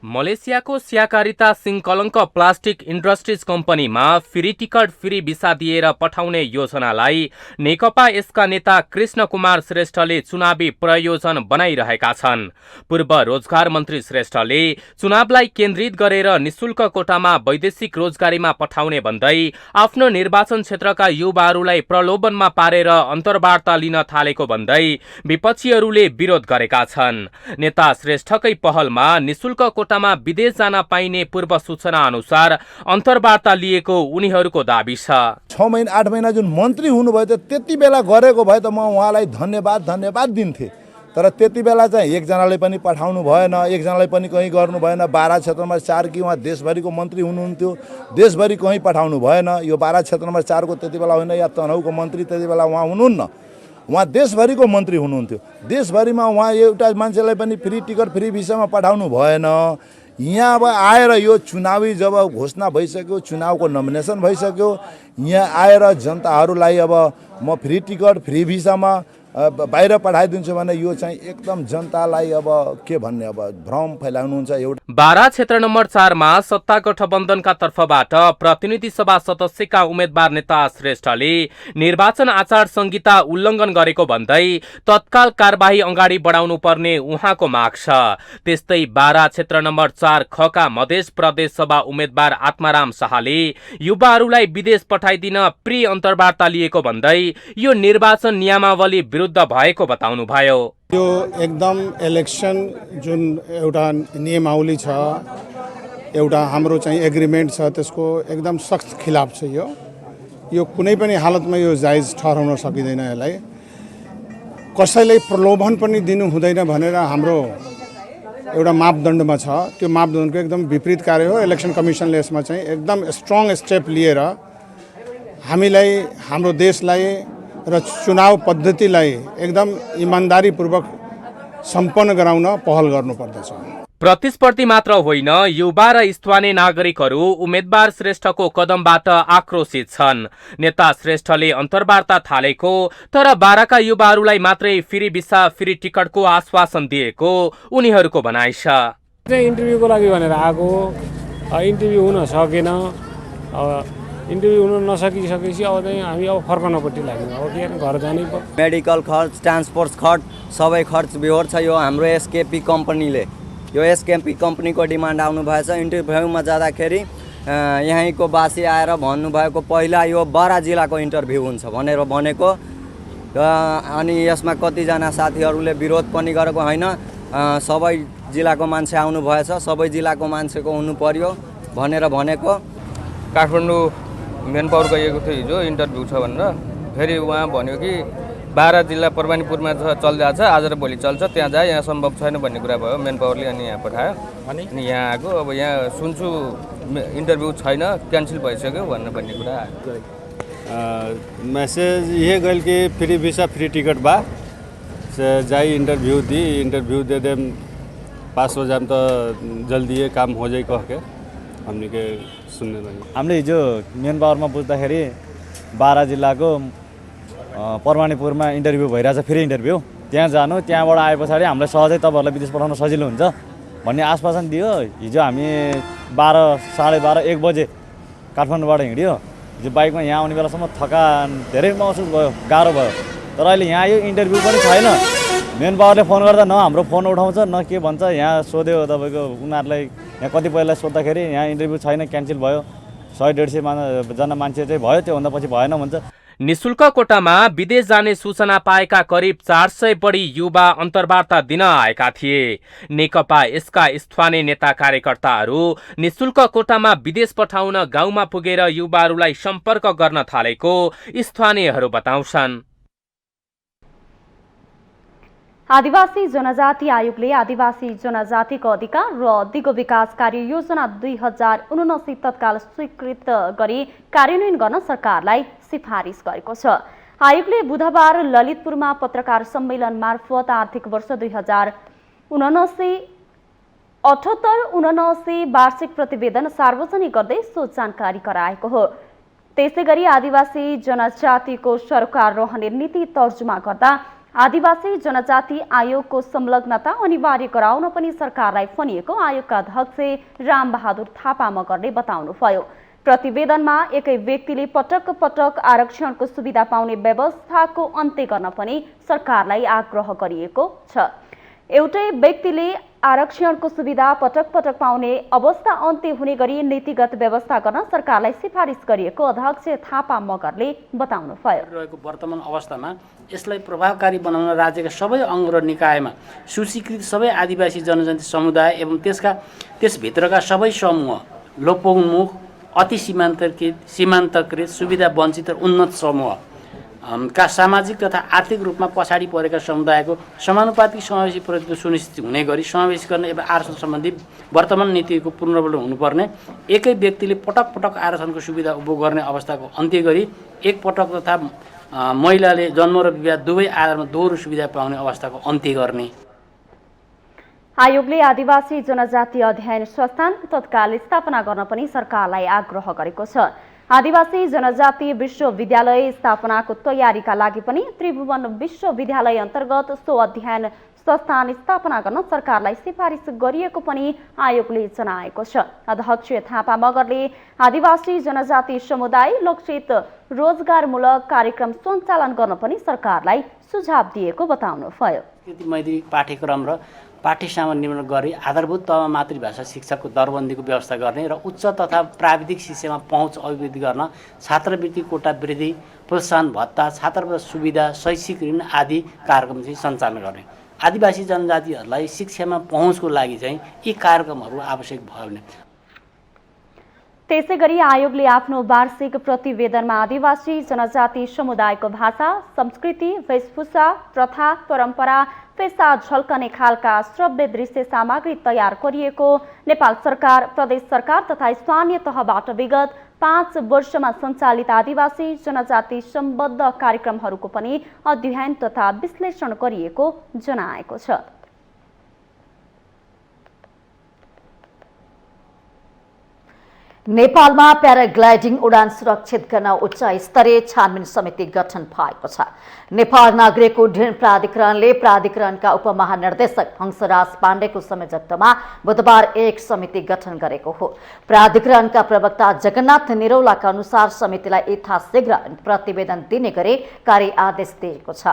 मलेसियाको स्याकारिता सिंहकलङ्क प्लास्टिक इन्डस्ट्रिज कम्पनीमा फ्री टिकट फ्री भिसा दिएर पठाउने योजनालाई नेकपा यसका नेता कृष्ण कुमार श्रेष्ठले चुनावी प्रयोजन बनाइरहेका छन्। पूर्व रोजगार मन्त्री श्रेष्ठले चुनावलाई केन्द्रित गरेर निशुल्क कोटामा वैदेशिक रोजगारीमा पठाउने भन्दै आफ्नो निर्वाचन क्षेत्रका युवाहरूलाई प्रलोभनमा पारेर अन्तर्वार्ता लिन थालेको भन्दै विपक्षीहरूले विरोध गरेका छन्। नेता श्रेष्ठकै पहलमा निशुल्क कोटामा विदेश जान पाइने पूर्व सूचना अनुसार अन्तर्वार्ता लिएको उनीहरूको दाबी छ। 6 महिना 8 महिना जुन मन्त्री हुनुभयो त त्यति बेला गरेको भए त म उहाँलाई धन्यवाद दिन्थे। तर त्यति बेला चाहिँ एकजनाले पनि पठाउनु भएन, एकजनाले पनि कहीँ गर्नु भएन। बारा क्षेत्र नम्बर 4 कि उहाँ देशभरिको मन्त्री हुनुहुन्थ्यो, देशभरि कहीँ पठाउनु भएन। यो बारा क्षेत्र नम्बर 4 को त्यति बेला होइन या तनहुको मन्त्री त्यति बेला उहाँ हुनुहुन्न, उहाँ देशभरिको मन्त्री हुनुहुन्थ्यो। देशभरिमा उहाँ एउटा मान्छेलाई पनि फ्री टिकट फ्री भिसामा पठाउनु भएन। यहाँ अब आएर यो चुनावी जब घोषणा भइसक्यो, चुनावको नोमिनेसन भइसक्यो, यहाँ आएर जनताहरूलाई अब म फ्री टिकट फ्री भिसामा बाहिर पठाइदिन्छु भने यो चाहिँ एकदम जनतालाई अब के भन्ने अब भ्रम फैलाउनुहुन्छ। एउटा बारा क्षेत्र नम्बर 4 मा सत्ता गठबन्धनका तर्फबाट प्रतिनिधि सभा सदस्यका उम्मेद्वार नेता श्रेष्ठले निर्वाचन आचार संहिता उल्लङ्घन गरेको भन्दै तत्काल कारबाही अगाडि बढाउनु पर्ने उहाँको माग छ। त्यस्तै बारा क्षेत्र नम्बर 4 ख का मधेस प्रदेश सभा उम्मेद्वार आत्माराम शाहले युवाहरूलाई विदेश पठाइदिन प्री अन्तर्वार्ता लिएको भन्दै यो निर्वाचन नियमावली विरुद्ध भएको बताउनु भयो। यो एकदम इलेक्सन जुन एउटा नियमावली छ, एउटा हाम्रो चाहिँ एग्रिमेन्ट छ, त्यसको एकदम सख्त खिलाफ छ। यो कुनै पनि हालतमा यो जायज ठहराउन सकिँदैन। यसलाई कसैलाई प्रलोभन पनि दिनु हुँदैन भनेर हाम्रो एउटा मापदण्डमा छ। त्यो मापदण्डको एकदम विपरीत कार्य हो। इलेक्सन कमिसनले यसमा चाहिँ एकदम स्ट्रङ स्टेप लिएर हामीलाई, हाम्रो देशलाई र चुनाव पद्धतिलाई एकदम इमानदारीपूर्वक सम्पन्न गराउन पहल गर्नुपर्दछ। प्रतिस्पर्धी मात्र होइन, युवा र स्थानीय नागरिकहरू उम्मेद्वार श्रेष्ठको कदमबाट आक्रोशित छन्। नेता श्रेष्ठले अन्तर्वार्ता थालेको तर बाराका युवाहरूलाई मात्रै फ्री भिसा फ्री टिकटको आश्वासन दिएको उनीहरूको भनाइ छ। इन्टरभ्यूको लागि भनेर आएको, इन्टरभ्यू हुन सकेन। इन्टरभ्यू हुन नसकिसकेपछि अब चाहिँ हामी अब फर्कनपट्टि लाग्यौँ। अब के घर जानै पर्यो। मेडिकल खर्च, ट्रान्सपोर्ट खर्च सबै खर्च बिहोर छ। यो हाम्रो एसकेपी कम्पनीले, यो एसकेपी कम्पनीको डिमान्ड आउनु भएछ। इन्टरभ्यूमा जाँदाखेरि यहीँको बासी आएर भन्नुभएको पहिला यो बारा जिल्लाको इन्टरभ्यू हुन्छ भनेर भनेको। अनि यसमा कतिजना साथीहरूले विरोध पनि गरेको होइन। सबै जिल्लाको मान्छे आउनु भएछ, सबै जिल्लाको मान्छेको हुनु पर्यो भनेर भनेको। काठमाडौँ मेन पावर गएको थियो हिजो इन्टरभ्यू छ भनेर फेरि उहाँ भन्यो कि 12 जिल्ला परवानीपुरमा चलिरहेको छ आज र भोलि चल्छ त्यहाँ जा यहाँ सम्भव छैन भन्ने कुरा भयो मेन पावरले अनि यहाँ पठायो अनि यहाँ आएको अब यहाँ सुन्छु इन्टरभ्यू छैन क्यान्सल भइसक्यो भन्ने कुरा आयो मैसेज ये गल कि फ्री वीसा फ्री टिकट बा से जाई इंटरव्यू दे देम पास हो जाम तो जल्दी ये काम हो जाए कह के हमने के सुन्ने लगे हामीले हिजो मेन पावरमा बुझ्दाखेरि 12 जिल्लाको परवानीपुरमा इन्टरभ्यू भइरहेछ फ्री इन्टरभ्यू त्यहाँ जानु त्यहाँबाट आए पछाडि हामीलाई सहजै तपाईँहरूलाई विदेश पठाउन सजिलो हुन्छ भन्ने आश्वासन दियो हिजो हामी 12 साढे 12 1 बजे काठमाडौँबाट हिँड्यो हिजो बाइकमा यहाँ आउने बेलासम्म थकान धेरै महसुस भयो गाह्रो भयो तर अहिले यहाँ यो इन्टरभ्यू पनि छैन मेन पावरले फोन गर्दा न हाम्रो फोन उठाउँछ न के भन्छ यहाँ सोध्यो तपाईँको उनीहरूलाई यहाँ कतिपयलाई सोद्धाखेरि यहाँ इन्टरभ्यू छैन क्यान्सल भयो 100-150 जना मान्छे चाहिँ भयो त्योभन्दा पछि भएन भन्छ निशुल्क कोटामा विदेश जाने सूचना पाएका करिब 400 बढी युवा अन्तर्वार्ता दिन आएका थिए। नेकपा यसका स्थानीय नेता कार्यकर्ताहरू निशुल्क कोटामा विदेश पठाउन गाउँमा पुगेर युवाहरूलाई सम्पर्क गर्न थालेको स्थानीयहरू बताउँछन्। आदिवासी जनजाति आयोगले आदिवासी जनजातिको अधिकार र दिगो विकास कार्य योजना 2079 तत्काल स्वीकृत गरी कार्यान्वयन गर्न सरकारलाई सिफारिस गरेको छ। आयोगले बुधबार ललितपुरमा पत्रकार सम्मेलन मार्फत आर्थिक वर्ष 2078-79 वार्षिक प्रतिवेदन सार्वजनिक गर्दै सो जानकारी गराएको हो। त्यसैगरी आदिवासी जनजातिको सरकार रहने नीति तर्जुमा गर्दा आदिवासी जनजाति आयोगको संलग्नता अनिवार्य गराउन पनि सरकारलाई भनिएको आयोगका अध्यक्ष रामबहादुर थापा मगरले बताउनुभयो। प्रतिवेदनमा एकै व्यक्तिले पटक पटक आरक्षणको सुविधा पाउने व्यवस्थाको अन्त्य गर्न पनि सरकारलाई आग्रह गरिएको छ। एउटै व्यक्तिले आरक्षणको सुविधा पटक पटक पाउने अवस्था अन्त्य हुने गरी नीतिगत व्यवस्था गर्न सरकारलाई सिफारिस गरिएको अध्यक्ष थापा मगरले बताउनुभयो। रहेको वर्तमान अवस्थामा यसलाई प्रभावकारी बनाउन राज्यका सबै अङ्ग र निकायमा सूचीकृत सबै आदिवासी जनजाति समुदाय एवं त्यसभित्रका सबै समूह लोपोन्मुख अति सीमान्तकृत सुविधा वञ्चित र उन्नत समूह का सामाजिक तथा आर्थिक रूपमा पछाडि परेका समुदायको समानुपातिक समावेशी प्रतिनिधित्व सुनिश्चित हुने गरी समावेश गर्ने एवं आरक्षण सम्बन्धी वर्तमान नीतिको पूर्णबल हुनुपर्ने एकै व्यक्तिले पटक पटक आरक्षणको सुविधा उपभोग गर्ने अवस्थाको अन्त्य गरी एक पटक तथा महिलाले जन्म र विवाह दुवै आधारमा दोहोरो सुविधा पाउने अवस्थाको अन्त्य गर्ने। आयोगले आदिवासी जनजाति अध्ययन संस्थान तत्काल स्थापना गर्न पनि सरकारलाई आग्रह गरेको छ। आदिवासी जनजाति विश्वविद्यालय स्थापनाको तयारीका लागि पनि त्रिभुवन विश्वविद्यालय अन्तर्गत सो अध्ययन संस्थान स्थापना गर्न सरकारलाई सिफारिस गरिएको पनि आयोगले जनाएको छ। अध्यक्ष थापा मगरले आदिवासी जनजाति समुदाय लक्षित रोजगारमूलक कार्यक्रम सञ्चालन गर्न पनि सरकारलाई सुझाव दिएको बताउनुभयो। मैत्री पाठ्यक्रम र पाठ्य सामग्री निर्माण गरी आधारभूत तहमा मातृभाषा शिक्षाको दरबन्दीको व्यवस्था गर्ने र उच्च तथा प्राविधिक शिक्षामा पहुँच अभिवृद्धि गर्न छात्रवृत्ति कोटा वृद्धि प्रोत्साहन भत्ता छात्रवृत्ति सुविधा शैक्षिक ऋण आदि कार्यक्रम चाहिँ सञ्चालन गर्ने। आदिवासी जनजातिहरूलाई शिक्षामा पहुँचको लागि चाहिँ यी कार्यक्रमहरू आवश्यक भयो भने त्यसैगरी आयोगले आफ्नो वार्षिक प्रतिवेदनमा आदिवासी जनजाति समुदायको भाषा संस्कृति वेशभूषा प्रथा परम्परा पेसा झल्कने खालका श्रव्य दृश्य सामग्री तयार गरिएको नेपाल सरकार प्रदेश सरकार तथा स्थानीय तहबाट विगत 5 वर्षमा सञ्चालित आदिवासी जनजाति सम्बद्ध कार्यक्रमहरूको पनि अध्ययन तथा विश्लेषण गरिएको जनाएको छ। नेपालमा प्याराग्लाइडिङ उडान सुरक्षित गर्न उच्च स्तरीय छानबिन समिति गठन भएको छ। नेपाल नागरिक उड्डयन प्राधिकरणले प्राधिकरणका उपमहानिर्देशक हंसराज पाण्डेको संयोजकत्वमा बुधबार एक समिति गठन गरेको हो। प्राधिकरणका प्रवक्ता जगन्नाथ निरौलाका अनुसार समितिलाई यथाशीघ्र प्रतिवेदन दिने गरी कार्य आदेश दिएको छ।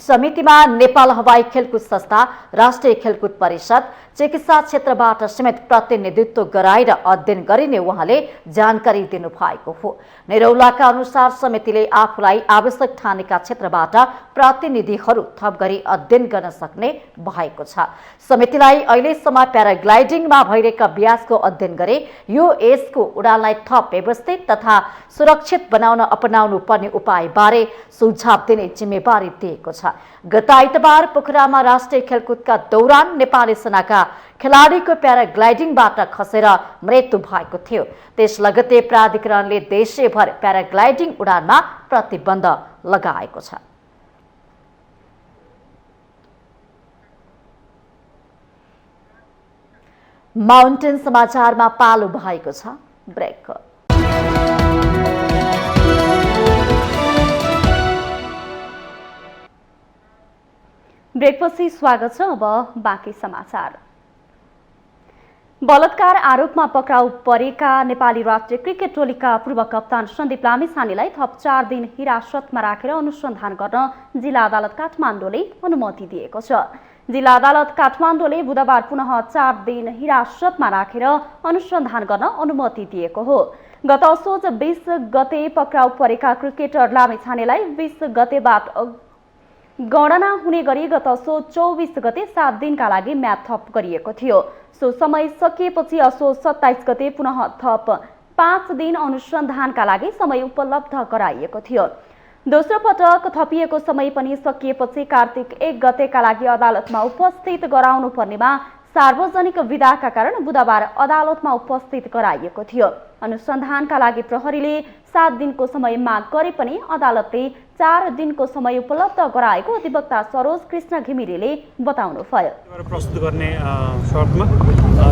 समितिमा नेपाल हवाई खेलकुद संस्था, राष्ट्रिय खेलकुद परिषद, चिकित्सा क्षेत्रबाट समेत प्रतिनिधित्व गराएर अध्ययन गरिने उहाँले जानकारी दिनुभएको हो। निरौलाका अनुसार समितिले आफूलाई आवश्यक ठानेका क्षेत्रबाट प्रतिनिधिहरू थप गरी अध्ययन गर्न सक्ने भएको छ। समितिलाई अहिलेसम्म प्याराग्लाइडिङमा भइरहेका अभ्यासको अध्ययन गरे यो यसको उडानलाई थप व्यवस्थित तथा सुरक्षित बनाउन अपनाउनु पर्ने उपायबारे सुझाव दिने जिम्मेवारी दिएको छ। गत आइतबार पोखरामा राष्ट्रिय खेलकुदका दौरान नेपाली सेनाका खेलाडीको प्याराग्लाइडिङबाट खसेर मृत्यु भएको थियो। त्यस लगत्तै प्राधिकरणले देशैभर प्याराग्लाइडिङ उडानमा प्रतिबन्ध लगाएको छ। माउन्टेन समाचारमा पालो भएको छ ब्रेक। ब्रेकपछि स्वागत छ। अब बाँकी समाचार। बलात्कार आरोपमा पक्राउ परेका नेपाली राष्ट्रिय क्रिकेट टोलीका पूर्व कप्तान सन्दीप लामिछानेलाई थप 4 दिन हिरासतमा राखेर अनुसन्धान गर्न जिल्ला अदालत काठमाडौँले अनुमति दिएको छ। जिल्ला अदालत काठमाडौँले बुधबार पुनः 4 दिन हिरासतमा राखेर अनुसन्धान गर्न अनुमति दिएको हो। गत असोज 20 गते पक्राउ परेका क्रिकेटर लामिछानेलाई 20 गतेबाट गणना हुने गरी गत असोज 24 गते 7 दिनका लागि म्याद थप गरिएको थियो। सो समय सकिएपछि असोज 27 गते पुनः थप 5 दिन अनुसन्धानका लागि समय उपलब्ध गराइएको थियो। दोस्रो पटक थपिएको समय पनि सकिएपछि कार्तिक 1 गतेका लागि अदालतमा उपस्थित गराउनु पर्नेमा सार्वजनिक विदाका कारण बुधबार अदालतमा उपस्थित गराइएको थियो। अनुसन्धानका लागि प्रहरीले 7 दिनको समय माग गरे पनि अदालतले 4 दिनको समय उपलब्ध गराएको अधिवक्ता सरोज कृष्ण घिमिरेले बताउनुभयो। प्रस्तुत गर्ने शर्तमा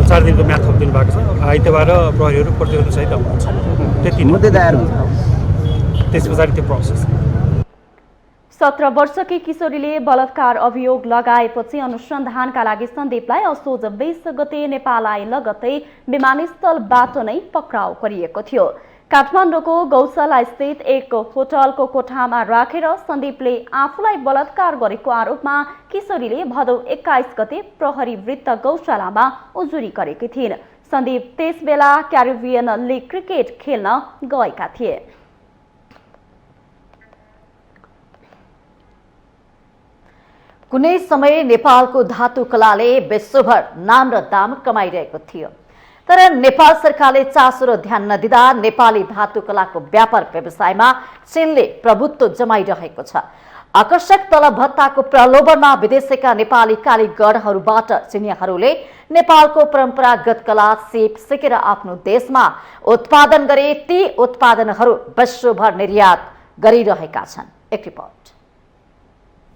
4 दिनको म्याद थप दिनु भएको छ। आइतबार प्रहरीहरू प्रतिवेदन सहित आउनुहुन्छ। त्यति मुद्दा दायर हुन्छ। त्यस पछाडि त्यो प्रोसेस 17 वर्षकी किशोरीले बलात्कार अभियोग लगाएपछि अनुसन्धानका लागि सन्दीपलाई असोज 20 गते नेपाल आए लगत्तै विमानस्थलबाट नै पक्राउ गरिएको थियो। काठमाडौँको गौशाला स्थित एक होटलको कोठामा राखेर सन्दीपले आफूलाई बलात्कार गरेको आरोपमा किशोरीले भदौ 21 गते प्रहरी वृत्त गौशालामा उजुरी गरेकी थिइन्। सन्दीप त्यसबेला क्यारिबियन लिग क्रिकेट खेल्न गएका थिए। कुनै समय नेपालको धातु कलाले विश्वभर नाम र दाम कमाइरहेको थियो, तर नेपाल सरकारले चासो र ध्यान नदिँदा नेपाली धातु कलाको व्यापार व्यवसायमा चीनले प्रभुत्व जमाइरहेको छ। आकर्षक तलब भत्ताको प्रलोभनमा विदेशीका नेपाली कारिगरहरूबाट चिनियाहरूले नेपालको परम्परागत कला सिप सिकेर आफ्नो देशमा उत्पादन गरे ती उत्पादनहरू विश्वभर निर्यात गरिरहेका छन्। एक रिपोर्ट।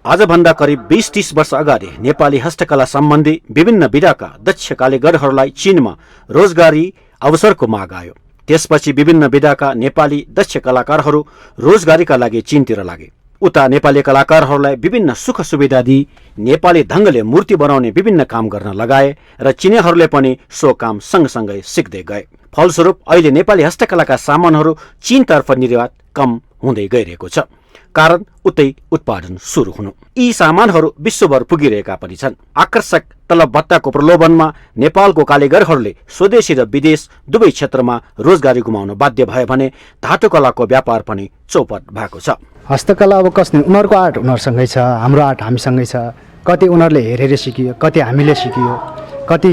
आजभन्दा करिब 20-30 वर्ष अगाडि नेपाली हस्तकला सम्बन्धी विभिन्न विधाका दक्ष कारिगरहरूलाई चीनमा रोजगारी अवसरको माग आयो। त्यसपछि विभिन्न विधाका नेपाली दक्ष कलाकारहरू रोजगारीका लागि चीनतिर लागे। उता नेपाली कलाकारहरूलाई विभिन्न सुख सुविधा दिई नेपाली ढङ्गले मूर्ति बनाउने विभिन्न काम गर्न लगाए र चीनीहरूले पनि सो काम सँगसँगै सिक्दै गए। फलस्वरूप अहिले नेपाली हस्तकलाका सामानहरू चीनतर्फ निर्यात कम हुँदै गइरहेको छ। कारण उतै उत्पादन सुरु हुनु। यी सामानहरू विश्वभर पुगिरहेका पनि छन्। आकर्षक तलब भत्ताको प्रलोभनमा नेपालको कारिगरहरूले स्वदेशी र विदेश दुवै क्षेत्रमा रोजगारी गुमाउन बाध्य भए भने धातुकलाको व्यापार पनि चौपट भएको छ। हस्तकला अब कसले उनीहरूको आर्ट उनीहरूसँगै छ, हाम्रो आर्ट हामीसँगै छ। कति उनीहरूले हेरेर सिकियो, कति हामीले सिकियो, कति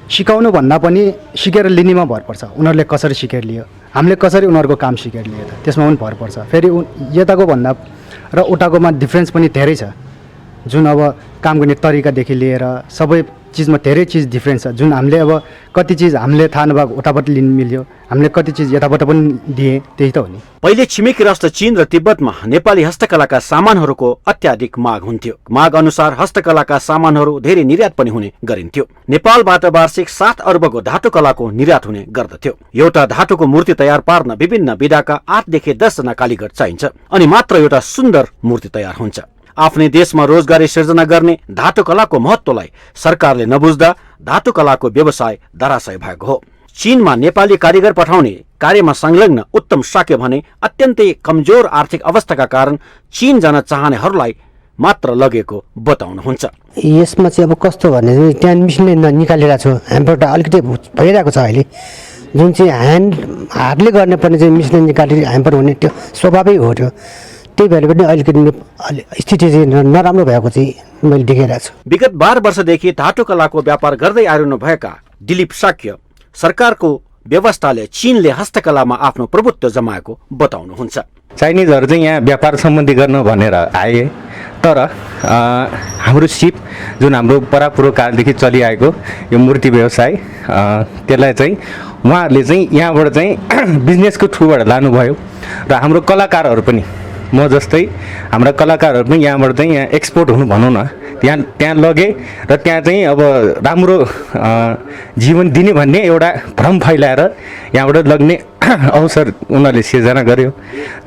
सिकाउनु भन्दा पनि सिकेर लिनेमा भर पर्छ। उनीहरूले कसरी सिकेर लियो, हामीले कसरी उनीहरूको काम सिकेर लियो, त्यसमा पनि भर पर्छ। फेरि यताको भन्दा र उताकोमा डिफ्रेन्स पनि धेरै छ। जुन अब काम गर्ने तरिकादेखि लिएर सबै चिजमा धेरै चिज डिफ्रेन्स छ। जुन हामीले अब कति चिज हामीले थाहा नभएको उताबाट लिनु मिल्यो, हामीले कति चिज यताबाट पनि दिए, त्यही त हो नि। पहिले छिमेकी राष्ट्र चीन र तिब्बतमा नेपाली हस्तकलाका सामानहरूको अत्याधिक माग हुन्थ्यो। माग अनुसार हस्तकलाका सामानहरू धेरै निर्यात पनि हुने गरिन्थ्यो। नेपालबाट वार्षिक 7 अर्बको धातुकलाको निर्यात हुने गर्दथ्यो। एउटा धातुको मूर्ति तयार पार्न विभिन्न विधाका 8 देखि 10 जना कारिगर चाहिन्छ अनि मात्र एउटा सुन्दर मूर्ति तयार हुन्छ। आफ्नै देशमा रोजगारी सिर्जना गर्ने धातुकलाको महत्त्वलाई सरकारले नबुझ्दा धातुकलाको व्यवसाय धराशय भएको हो। चीनमा नेपाली कारिगर पठाउने कार्यमा संलग्न उत्तम साक्य भने अत्यन्तै कमजोर आर्थिक अवस्थाका कारण चीन जान चाहनेहरूलाई मात्र लगेको बताउनुहुन्छ। यसमा चाहिँ अब कस्तो भने त्यहाँ मिसिनले निकालेर छ, हामीबाट अलिकति भइरहेको छ अहिले। जुन चाहिँ हातले गर्नुपर्ने चाहिँ मिसलेनियस ह्याम्पर हुने त्यो स्वभावै हो त्यो, त्यही भएर पनि अलिकति स्थिति चाहिँ नराम्रो भएको चाहिँ मैले देखिरहेको छु। विगत 12 वर्षदेखि धातु कलाको व्यापार गर्दै आइरहनु भएका दिलीप साक्य सरकारको व्यवस्थाले चीनले हस्तकलामा आफ्नो प्रभुत्व जमाएको बताउनुहुन्छ। चाइनिजहरू चाहिँ यहाँ व्यापार सम्बन्धी गर्न भनेर आए, तर हाम्रो सिप जुन हाम्रो परापूर्व कालदेखि चलिआएको यो मूर्ति व्यवसाय त्यसलाई चाहिँ उहाँहरूले चाहिँ यहाँबाट चाहिँ बिजनेसको थ्रुबाट लानुभयो र हाम्रो कलाकारहरू पनि म जस्तै हाम्रा कलाकारहरू पनि यहाँबाट चाहिँ यहाँ एक्सपोर्ट हुनु भनौँ न, त्यहाँ लगे र त्यहाँ चाहिँ अब राम्रो जीवन दिने भन्ने एउटा भ्रम फैलाएर यहाँबाट लग्ने अवसर उनीहरूले सिर्जना गर्यो।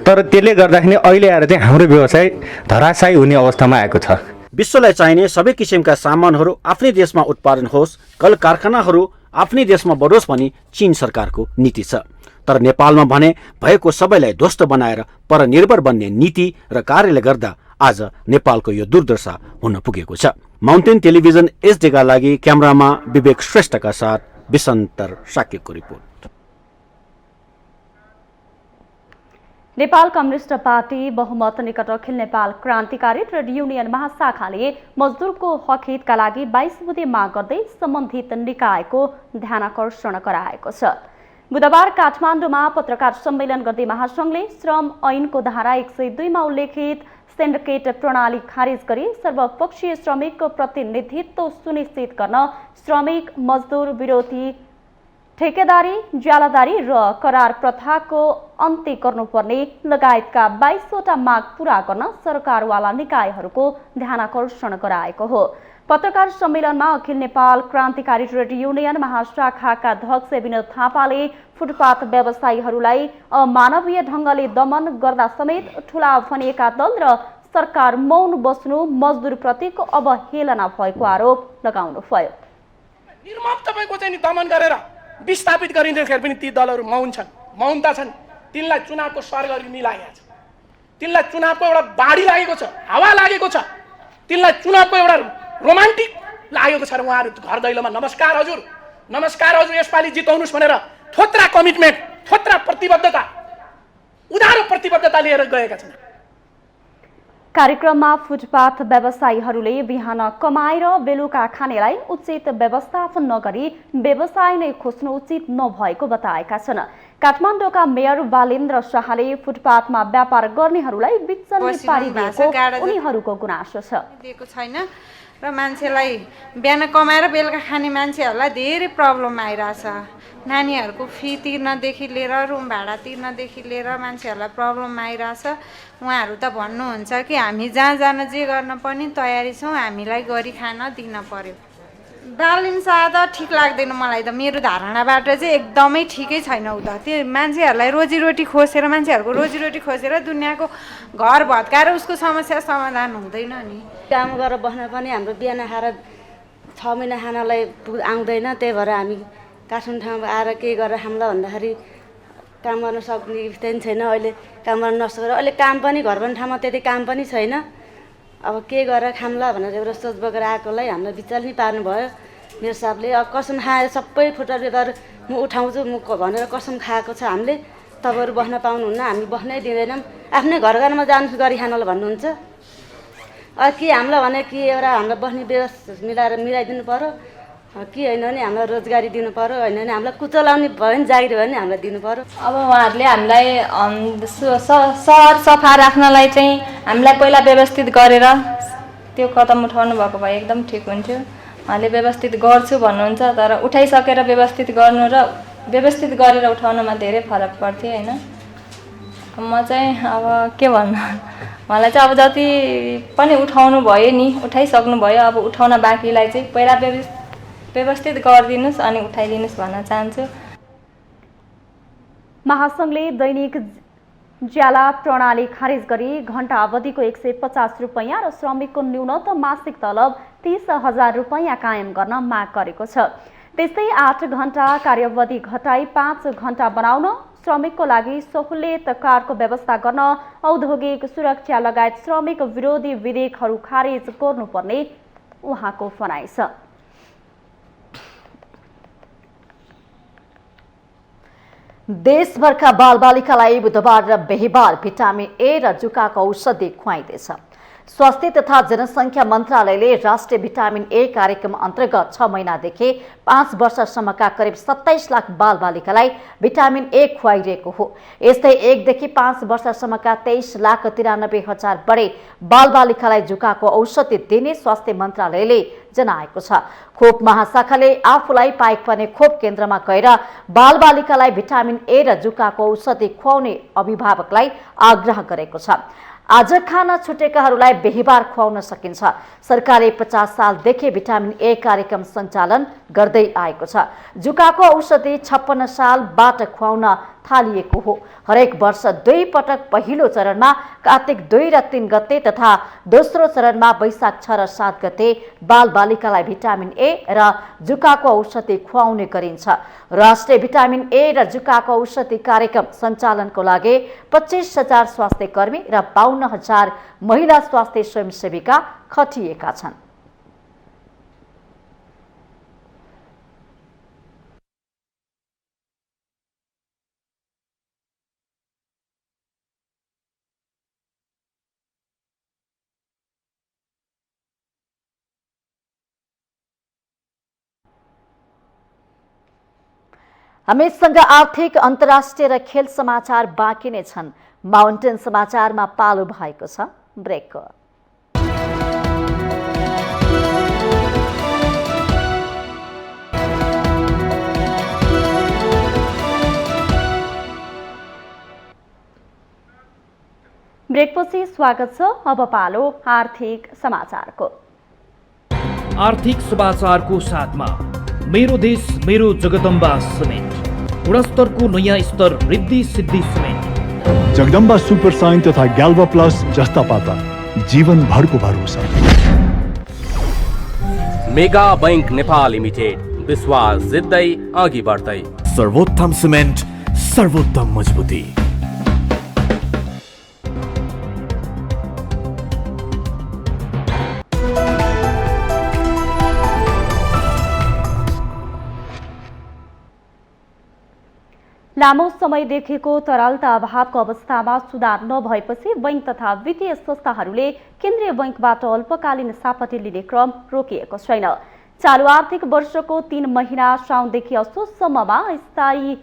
तर त्यसले गर्दाखेरि अहिले आएर चाहिँ हाम्रो व्यवसाय धराशायी हुने अवस्थामा आएको छ। विश्वलाई चाहिने सबै किसिमका सामानहरू आफ्नै देशमा उत्पादन होस्, कल कारखानाहरू आफ्नै देशमा बढोस् भनी चीन सरकारको नीति छ। तर नेपालमा भने भएको सबैलाई ध्वस्त बनाएर परनिर्भर बन्ने नीति र कार्यले गर्दा आज नेपालको यो दुर्दशा हुन पुगेको छ। माउन्टेन टेलिभिजन एचडीका लागि क्यामेरामा विवेक श्रेष्ठका साथ विसन्तर साक्यको रिपोर्ट। नेपाल कम्युनिस्ट पार्टी बहुमत निकट अखिल नेपाल क्रान्तिकारी ट्रेड युनियन महाशाखाले मजदुरको हक हितका लागि 22 बुँदे माग गर्दै सम्बन्धित निकायको ध्यानाकर्षण गराएको छ। बुधबार काठमाडौँमा पत्रकार सम्मेलन गर्दै महासंघले श्रम ऐनको धारा 102 मा उल्लेखित सिन्डिकेट प्रणाली खारेज गरी सर्वपक्षीय श्रमिकको प्रतिनिधित्व सुनिश्चित गर्न श्रमिक मजदुर विरोधी ठेकेदारी, ज्यालादारी र करार प्रथाको अन्त्य गर्नुपर्ने लगायतका 22वटा माग पूरा गर्न सरकारवाला निकायहरूको ध्यानाकर्षण गराएको हो। पत्रकार सम्मेलनमा अखिल नेपाल क्रान्तिकारी ट्रेड युनियन महाशाखाका अध्यक्ष विनोद थापाले फुटपाथ व्यवसायीहरूलाई अमानवीय ढङ्गले दमन गर्दा समेत ठूला भनिएका दल र सरकार मौन बस्नु मजदुरप्रतिको अवहेलना भएको आरोप लगाउनुभयो। निर्मम तपाईको चाहिँ दमन गरेर विस्थापित गरिँदाखेरि पनि ती दलहरू मौन छन्, मौनता छन्। तिनलाई चुनावको स्वर्ग मिलाएको छ, तिनलाई चुनावको एउटा बाढी लागेको छ, हावा लागेको छ, तिनलाई चुनावको एउटा रोमान्टिक लागेको छ र उहाँहरू घर दैलोमा नमस्कार हजुर, नमस्कार हजुर यसपालि जिताउनुहोस् भनेर थोत्रा कमिटमेन्ट, थोत्रा प्रतिबद्धता, उदारो प्रतिबद्धता लिएर गएका छन्। कार्यक्रममा फुटपाथ व्यवसायीहरूले बिहान कमाएर बेलुका खानेलाई उचित व्यवस्थापन नगरी व्यवसाय नै खोज्नु उचित नभएको बताएका छन्। काठमाडौँका मेयर बालेन्द्र शाहले फुटपाथमा व्यापार गर्नेहरूलाई बिचल्ने पारिदिएको उनीहरूको गुनासो छ। दिएको छैन र मान्छेलाई बिहान कमाएर बेलुका खाने मान्छेहरूलाई धेरै प्रब्लम आइरहेछ। नानीहरूको फी तिर्नदेखि लिएर रुम भाडा तिर्नदेखि लिएर मान्छेहरूलाई प्रब्लम आइरहेछ। उहाँहरू त भन्नुहुन्छ कि हामी जहाँ जान जे गर्न पनि तयारी छौँ, हामीलाई गरी खान दिन पर्यो। बालिन शाह त ठिक लाग्दैन मलाई त, मेरो धारणाबाट चाहिँ एकदमै ठिकै छैन। उ त त्यो मान्छेहरूलाई रोजीरोटी खोजेर, मान्छेहरूको रोजीरोटी खोजेर दुनियाँको घर भत्काएर उसको समस्या समाधान हुँदैन नि। काम गरेर बस्न पनि हाम्रो बिहान खाएर 6 महिना खानालाई आउँदैन। त्यही भएर हामी काठमाडौँ ठाउँमा आएर केही गरेर खाम्ला भन्दाखेरि काम गर्न सक्ने स्थिति छैन। अहिले काम गर्न नसकेर अहिले काम पनि घर पनि ठाउँमा त्यति काम पनि छैन। अब के गरेर खाम्ला भनेर एउटा सोच बोकेर आएकोलाई हामीलाई बिचाल्नी पार्नुभयो मेरो साहबले। कसम खाएर सबै फुटबल व्यापार म उठाउँछु म भनेर कसम खाएको छ हामीले। तपाईँहरू बस्न पाउनुहुन्न, हामी बस्नै दिँदैनौँ, आफ्नै घर घरमा जानु गरी खानलाई भन्नुहुन्छ। के हामीलाई भने कि एउटा हामीलाई बस्ने व्यवस्था मिलाइदिनु पर्यो कि होइन भने हामीलाई रोजगारी दिनु पर्यो, होइन भने हामीलाई कुचलाउने भयो भने जागिर भयो भने हामीलाई दिनु पर्यो। अब उहाँहरूले हामीलाई सहर सफा राख्नलाई चाहिँ हामीलाई पहिला व्यवस्थित गरेर त्यो कदम उठाउनु भएको भए एकदम ठिक हुन्थ्यो। उहाँले व्यवस्थित गर्छु भन्नुहुन्छ, तर उठाइसकेर व्यवस्थित गर्नु र व्यवस्थित गरेर उठाउनमा धेरै फरक पर्थ्यो होइन। म चाहिँ अब के भन्नु, उहाँलाई चाहिँ अब जति पनि उठाउनु भयो नि, उठाइसक्नु भयो, अब उठाउन बाँकीलाई चाहिँ पहिला व्यवस्थित गरिदिनुहोस् अनि उठाइदिनुहोस् भन्न चाहन्छु। महासंघले दैनिक ज्याला प्रणाली खारेज गरी घण्टा अवधिको 150 रुपैयाँ र श्रमिकको न्यूनतम मासिक तलब 30,000 रुपैयाँ कायम गर्न माग गरेको छ। त्यस्तै 8 घण्टा कार्यावधि घटाई 5 घण्टा बनाउन, श्रमिकको लागि सहुलियत कार्डको व्यवस्था गर्न, औद्योगिक सुरक्षा लगायत श्रमिक विरोधी विधेयकहरू खारेज गर्नुपर्ने उहाँको भनाइ छ। देशभरका बालबालिकालाई बुधबार र बिहीबार भिटामिन ए र जुकाको औषधि खुवाइँदैछ। स्वास्थ्य तथा जनसङ्ख्या मन्त्रालयले राष्ट्रिय भिटामिन ए कार्यक्रम अन्तर्गत 6 महिनादेखि 5 वर्षसम्मका करिब 27 लाख बालबालिकालाई भिटामिन ए खुवाइरहेको हो। यस्तै 1 देखि 5 वर्षसम्मका 23,93,000 बढी बालबालिकालाई जुकाको औषधि दिने स्वास्थ्य मन्त्रालयले जनाएको छ। खोप महाशाखाले आफूलाई पाइक पर्ने खोप केन्द्रमा गएर बालबालिकालाई भिटामिन ए र जुकाको औषधि खुवाउने अभिभावकलाई आग्रह गरेको छ। आज खान छुटेकाहरूलाई बिहीबार खुवाउन सकिन्छ। सरकारले 50 सालदेखि भिटामिन ए कार्यक्रम सञ्चालन गर्दै आएको छ। जुकाको औषधि 56 सालबाट खुवाउन थालिएको हो। हरेक वर्ष 2 पटक पहिलो चरणमा कार्तिक 2 र 3 गते तथा दोस्रो चरणमा वैशाख 6 र 7 गते बालबालिकालाई भिटामिन ए र जुकाको औषधि खुवाउने गरिन्छ। राष्ट्रिय भिटामिन ए र जुकाको औषधि कार्यक्रम सञ्चालनको लागि 25,000 स्वास्थ्य कर्मी र 52,000 महिला स्वास्थ्य स्वयंसेविका खटिएका छन्। हामीसँग आर्थिक अन्तर्राष्ट्रिय र खेल समाचार बाँकी नै छन्। माउन्टेन समाचारमा पालो भएको छ ब्रेकको। ब्रेकपछि स्वागत छ। अब पालो आर्थिक समाचारको। आर्थिक समाचारको साथमा मेरो देश मेरो जगदम्बा सिमेन्ट, गुणस्तरको नयाँ स्तर Riddhi Siddhi cement, Jagadamba super sign तथा ग्याल्बा प्लस जस्ता पाता जीवनभरको भरोसा। मेगा बैंक नेपाल लिमिटेड, विश्वास जित्दै अघि बढ्दै। सर्वोत्तम सिमेन्ट, सर्वोत्तम मजबुती। लामो समयदेखिको तरलता अभावको अवस्थामा सुधार नभएपछि बैंक तथा वित्तीय संस्थाहरूले केन्द्रीय बैंकबाट अल्पकालीन सापटी लिने क्रम रोकिएको छैन। चालु आर्थिक वर्षको 3 महिना साउनदेखि असोजसम्ममा स्थायी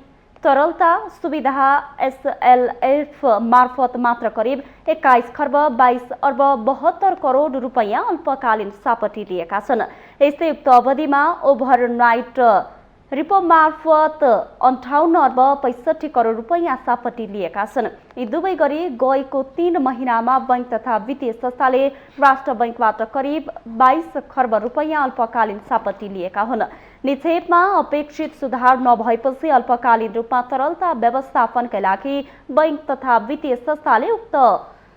तरलता सुविधा एसएलएफ मार्फत मात्र करिब 21 खर्ब 22 अर्ब 72 करोड रुपैयाँ अल्पकालीन सापटी लिएका छन्। यस्तै उक्त अवधिमा ओभरनाइट रिपो मार्फत 58 अर्ब 65 करोड रुपैयाँ सापटी लिएका छन्। यी दुवै गरी गएको 3 महिनामा बैंक तथा वित्तीय संस्थाले राष्ट्र बैंकबाट करिब 22 खर्ब रुपैयाँ अल्पकालीन सापटी लिएका हुन्। निक्षेपमा अपेक्षित सुधार नभएपछि अल्पकालीन रूपमा तरलता व्यवस्थापनका लागि बैंक तथा वित्तीय संस्थाले उक्त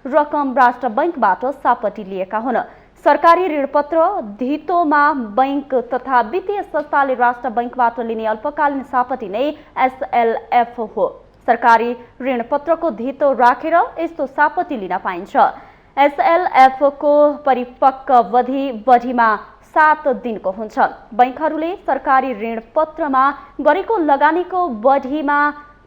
रकम राष्ट्र बैंकबाट सापटी लिएका हुन्। सरकारी ऋणपत्र धितोमा बैंक तथा वित्तीय संस्थाले राष्ट्र बैंकबाट लिने अल्पकालीन सापटी नै एसएलएफ हो। सरकारी ऋणपत्रको धितो राखेर यस्तो सापटी लिन पाइन्छ। एसएलएफको परिपक्व अवधि बढीमा 7 दिनको हुन्छ। बैंकहरूले सरकारी ऋणपत्रमा गरेको लगानीको बढीमा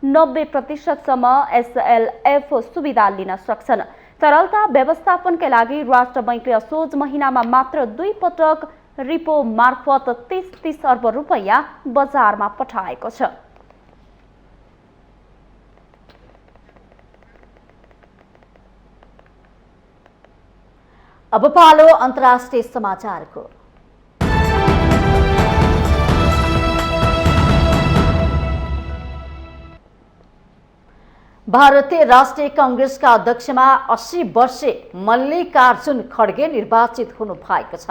90% सम्म एसएलएफ सुविधा लिन सक्छन्। तरलता व्यवस्थापनका लागि राष्ट्र बैंकले असोज महिनामा मात्र 2 पटक रिपो मार्फत 30 अर्ब रुपैयाँ बजारमा पठाएको छ। अब पालो अन्तर्राष्ट्रिय समाचारको। भारतीय राष्ट्रिय कांग्रेसका अध्यक्षमा 80 वर्षीय मल्लिकार्जुन खड्गे निर्वाचित हुनु भएको छ।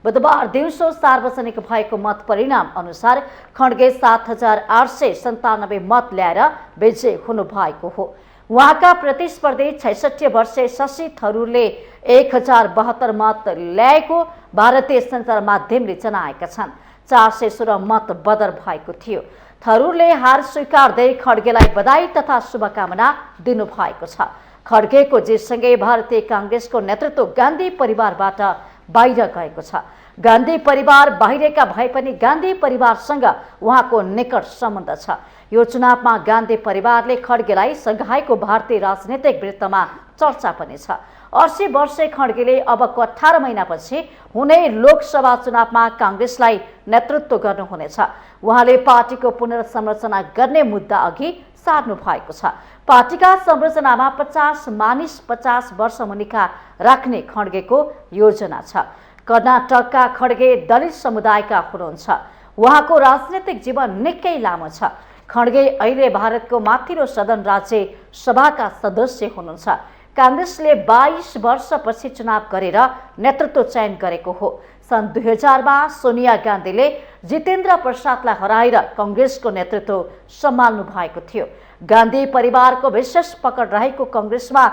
बुधबार दिउँसो सार्वजनिक भएको मत परिणाम अनुसार खड्गे 7,897 मत ल्याएर विजयी हुनु भएको हो। उहाँका प्रतिस्पर्धी 66 वर्षीय शशि थरूरले 1072 मत ल्याएको भारतीय सञ्चार माध्यमले जनाएका छन्। 416 मत बदर भएको थियो। थरूरले हार स्वीकार्दै खड्गेलाई बधाई तथा शुभकामना दिनुभएको छ। खड्गेको जितसँगै भारतीय कांग्रेसको नेतृत्व गान्धी परिवारबाट बाहिर गएको छ। गान्धी परिवार बाहिरका भए पनि गान्धी परिवारसँग उहाँको निकट सम्बन्ध छ। यो चुनावमा गान्धी परिवारले खड्गेलाई सघाएको भारतीय राजनीतिक वृत्तमा चर्चा पनि छ। 80 वर्षे खड्गेले अबको 18 महिनापछि हुने लोकसभा चुनावमा काङ्ग्रेसलाई नेतृत्व गर्नुहुनेछ। उहाँले पार्टीको पुनर्संरचना गर्ने मुद्दा अघि सार्नु भएको छ। पार्टीका संरचनामा 50 मानिस 50 वर्ष मुनिका राख्ने खड्गेको योजना छ। कर्नाटकका खड्गे दलित समुदायका हुनुहुन्छ। उहाँको राजनीतिक जीवन निकै लामो छ। खड्गे अहिले भारतको माथिल्लो सदन राज्य सभाका सदस्य हुनुहुन्छ। काङ्ग्रेसले 22 वर्षपछि चुनाव गरेर नेतृत्व चयन गरेको हो। सन् 2000 मा सोनिया गान्धीले जितेन्द्र प्रसादलाई हराएर काङ्ग्रेसको नेतृत्व सम्हाल्नु भएको थियो। गान्धी परिवारको विशेष पकड रहेको काङ्ग्रेसमा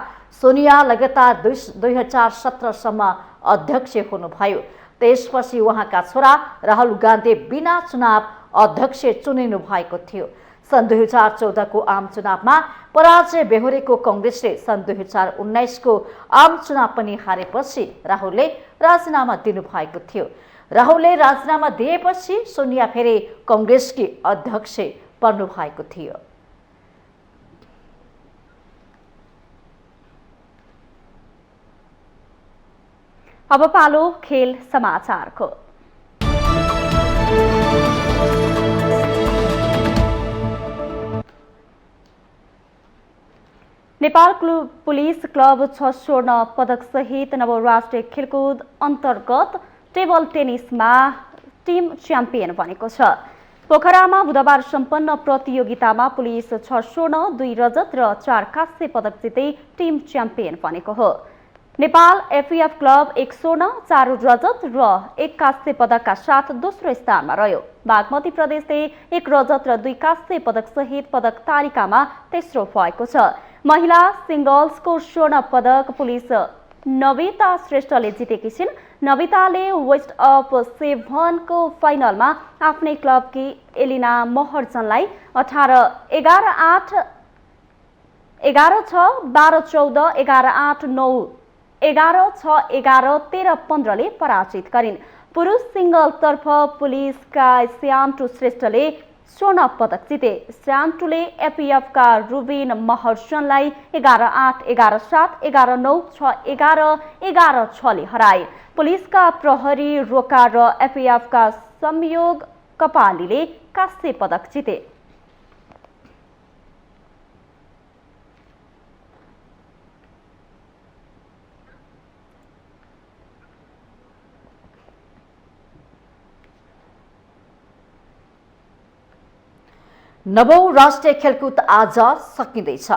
सोनिया लगातार 2017 सम्म अध्यक्ष हुनुभयो। त्यसपछि उहाँका छोरा राहुल गान्धी बिना चुनाव अध्यक्ष चुनिनु भएको थियो। सन् 2014 को आम चुनावमा पराजय बेहोरेको काङ्ग्रेसले सन् 2019 को आम चुनाव पनि हारेपछि राहुलले राजीनामा दिनुभएको थियो। राहुलले राजीनामा दिएपछि सोनिया फेरि काङ्ग्रेसकी अध्यक्ष बन्नु भएको थियो। अब पालो खेल समाचारको। नेपाल पुलिस क्लब 6 स्वर्ण पदक सहित नवराष्ट्रिय खेलकुद अन्तर्गत टेबल टेनिसमा टिम च्याम्पियन बनेको छ। पोखरामा बुधबार सम्पन्न प्रतियोगितामा पुलिस 6 स्वर्ण 2 रजत र 4 काँस्य पदक जित्दै टिम च्याम्पियन बनेको हो। नेपाल एफईएफ क्लब 1 स्वर्ण 4 रजत र 1 काँस्य पदकका साथ दोस्रो स्थानमा रह्यो। बागमती प्रदेशले 1 रजत र 2 काँस्य पदक सहित पदक तालिकामा तेस्रो भएको छ। महिला सिंगल्सको स्वर्ण पदक पुलिस नविता श्रेष्ठले जितेकी छिन्। नविताले वेस्ट अफ 7 को फाइनलमा आफ्नै क्लबकी एलिना महर्जनलाई 18-11-8, 11-6, 12-14, 11-8, 9, 11-6, 11-13-15 ले पराजित गरिन्। पुरुष सिंगलतर्फ पुलिसका श्यान्तु श्रेष्ठले स्वर्ण पदक जिते। श्यान्तुले एपीएफका रुबिन महर्जनलाई 11-8, 11-7, 11-9, 6-11, 11-6 ले हराए। पुलिसका प्रहरी रोका र एपीएफका संयोग कपालीले काँस्य पदक जिते। नवौं राष्ट्रिय खेलकुद आज सकिँदैछ।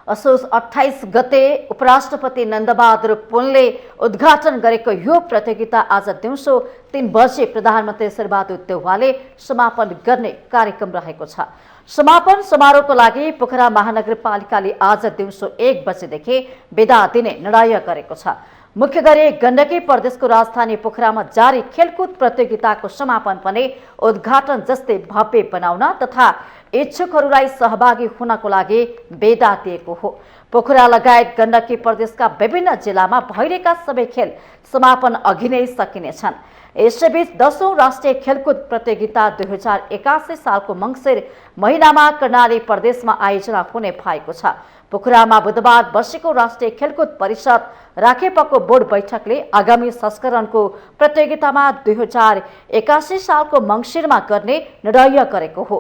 असोज 28 गते उपराष्ट्रपति नन्दबहादुर पुनले उद्घाटन गरेको यो प्रतियोगिता आज दिउँसो 3 बजे प्रधानमन्त्री शेरबहादुर देउवाले समापन गर्ने कार्यक्रम रहेको छ। समापन समारोहको लागि पोखरा महानगरपालिकाले आज दिउँसो 1 बजेदेखि बिदा दिने निर्णय गरेको छ। मुख्य गरी गण्डकी प्रदेशको राजधानी पोखरामा जारी खेलकुद प्रतियोगिताको समापन पनि उद्घाटन जस्तै भव्य बनाउन तथा इच्छुकहरूलाई सहभागी हुनको लागि बेदा दिएको हो। पोखरा लगायत गण्डकी प्रदेशका विभिन्न जिल्लामा भइरहेका सबै खेल समापन अघि नै सकिनेछन्। यसैबीच 10औं राष्ट्रिय खेलकुद प्रतियोगिता 2081 सालको मङ्सिर महिनामा कर्णाली प्रदेशमा आयोजना हुने भएको छ। पोखरामा बुधबार बसेको राष्ट्रिय खेलकुद परिषद राखेपको बोर्ड बैठकले आगामी संस्करणको प्रतियोगितामा 2081 सालको मङ्सिरमा गर्ने निर्णय गरेको हो।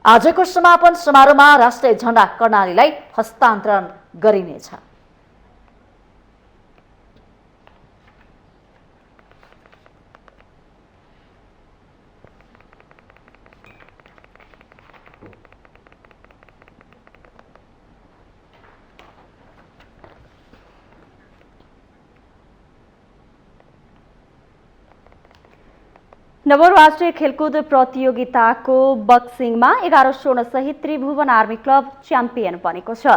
आजको समापन समारोहमा राष्ट्रिय झण्डा कर्णालीलाई हस्तान्तरण गरिनेछ। नवौं राष्ट्रिय खेलकुद प्रतियोगिताको बक्सिङमा 11 स्वर्ण सहित त्रिभुवन आर्मी क्लब च्याम्पियन बनेको छ।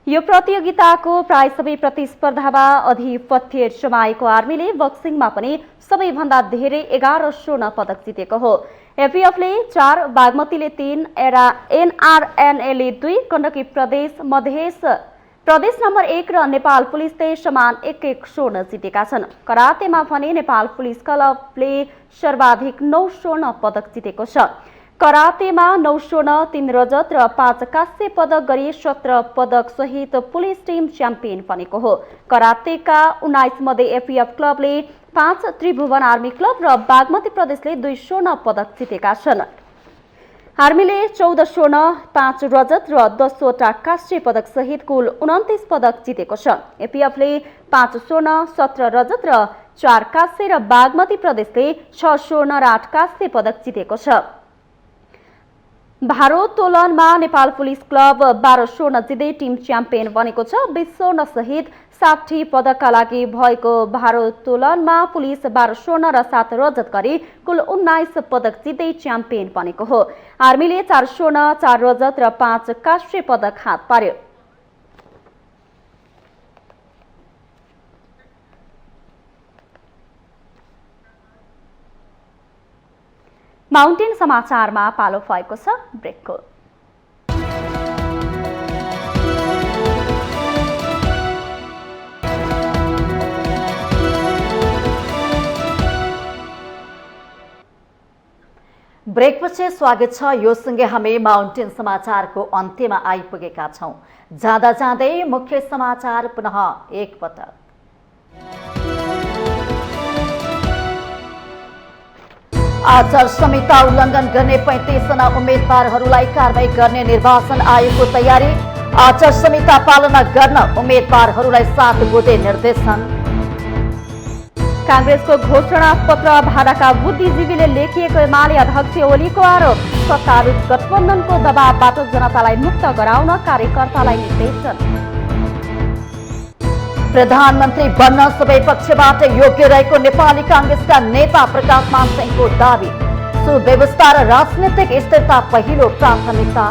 यो प्रतियोगिताको प्राय सबै प्रतिस्पर्धामा आधिपत्य जमाएको आर्मीले बक्सिङमा पनि सबैभन्दा धेरै 11 स्वर्ण पदक जितेको हो। एपीएफले 4, बागमतीले 3, एनआरएनएले 2, गण्डकी प्रदेश, प्रदेश नम्बर 1 र नेपाल पुलिसले समान 1-1 स्वर्ण जितेका छन्। करातेमा भने नेपाल पुलिस क्लबले सर्वाधिक 9 स्वर्ण पदक जितेको छ। करातेमा 9 स्वर्ण 3 रजत र 5 काँस्य पदक गरी 17 पदक सहित पुलिस टिम च्याम्पियन बनेको हो। करातेका 19 मध्ये एफएफ क्लबले 5, त्रिभुवन आर्मी क्लब र बागमती प्रदेशले 2 स्वर्ण पदक जितेका छन्। आर्मीले 14 स्वर्ण 5 रजत र 10 वटा काँस्य पदक सहित कुल 29 पदक जितेको छ। एपीएफले 5 स्वर्ण 17 रजत र 4 काँस्य र बागमती प्रदेशले 6 स्वर्ण र 8 काँस्य पदक जितेको छ। भारोत्तोलनमा नेपाल पुलिस क्लब 12 स्वर्ण जित्दै टिम च्याम्पियन बनेको छ। 20 स्वर्ण सहित 60 पदकका लागि भएको भारोत्तोलनमा पुलिस 12 स्वर्ण र 7 रजत गरी कुल 19 पदक जित्दै च्याम्पियन बनेको हो। आर्मीले 4 स्वर्ण 4 रजत र 5 काँस्य पदक हात पार्यो। माउन्टेन समाचारमा पालो भएको छ ब्रेकको। ब्रेकपछि स्वागत छ। यो सँगै हामी माउन्टेन समाचारको अन्त्यमा आइपुगेका छौं। जाँदा जाँदै मुख्य समाचार पुनः एकपटक। आचार संहिता उल्लङ्घन गर्ने 35 जना उम्मेदवारहरूलाई कारबाही गर्ने निर्वाचन आयोगको तयारी। आचार संहिता पालना गर्न उम्मेदवारहरूलाई 7 बुँदे निर्देशन। कांग्रेसको घोषणा पत्र भाडाका बुद्धिजीवीले लेखिएको एमाले अध्यक्ष ओलीको आरोप। सत्तारूढ गठबन्धनको दबावबाट जनतालाई मुक्त गराउन कार्यकर्तालाई निर्देशन। प्रधानमन्त्री बन्न सबै पक्षबाट योग्य रहेको नेपाली कांग्रेसका नेता प्रकाश मान सिंहको दावी। सुव्यवस्था र राजनीतिक स्थिरता पहिलो प्राथमिकता।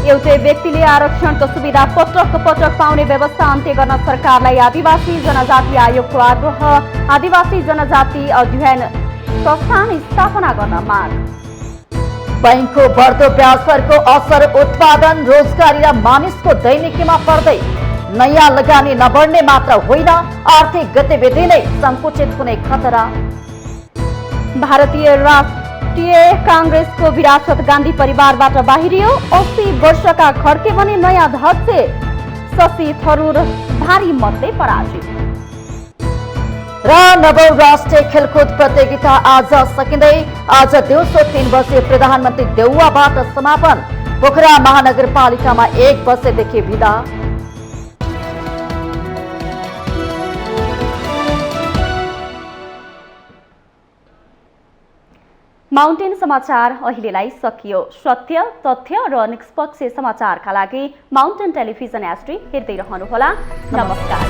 एउटै व्यक्तिले आरक्षणको सुविधा पटक पटक पाउने व्यवस्था अन्त्य गर्न सरकारलाई आदिवासी जनजाति आयोगको आग्रह। आदिवासी जनजाति अध्ययन संस्थान स्थापना गर्न माग। बैंकको बढ्दो ब्याज दरको असर उत्पादन, रोजगारी र मानिसको दैनिकीमा पर्दै नयाँ लगानी नबढ्ने मात्र होइन, आर्थिक गतिविधि नै संकुचित हुने खतरा। भारतीय राष्ट्रिय कांग्रेसको विरासत गान्धी परिवारबाट बाहिरियो। 80 वर्षका खड्के भने नयाँ अध्यक्ष शशि थरूर भारी मतले पराजित। र नवौं राष्ट्रिय खेलकुद प्रतियोगिता आज सकिँदै। आज दिउँसो 3 बजे प्रधानमन्त्री देउवाबाट समापन। पोखरा महानगरपालिकामा 1 बजेदेखि बिदा। माउन्टेन समाचार अहिलेलाई सकियो। सत्य, तथ्य र निष्पक्ष समाचारका लागि माउन्टेन टेलिभिजन एसडी हेर्दै रहनुहोला। नमस्कार।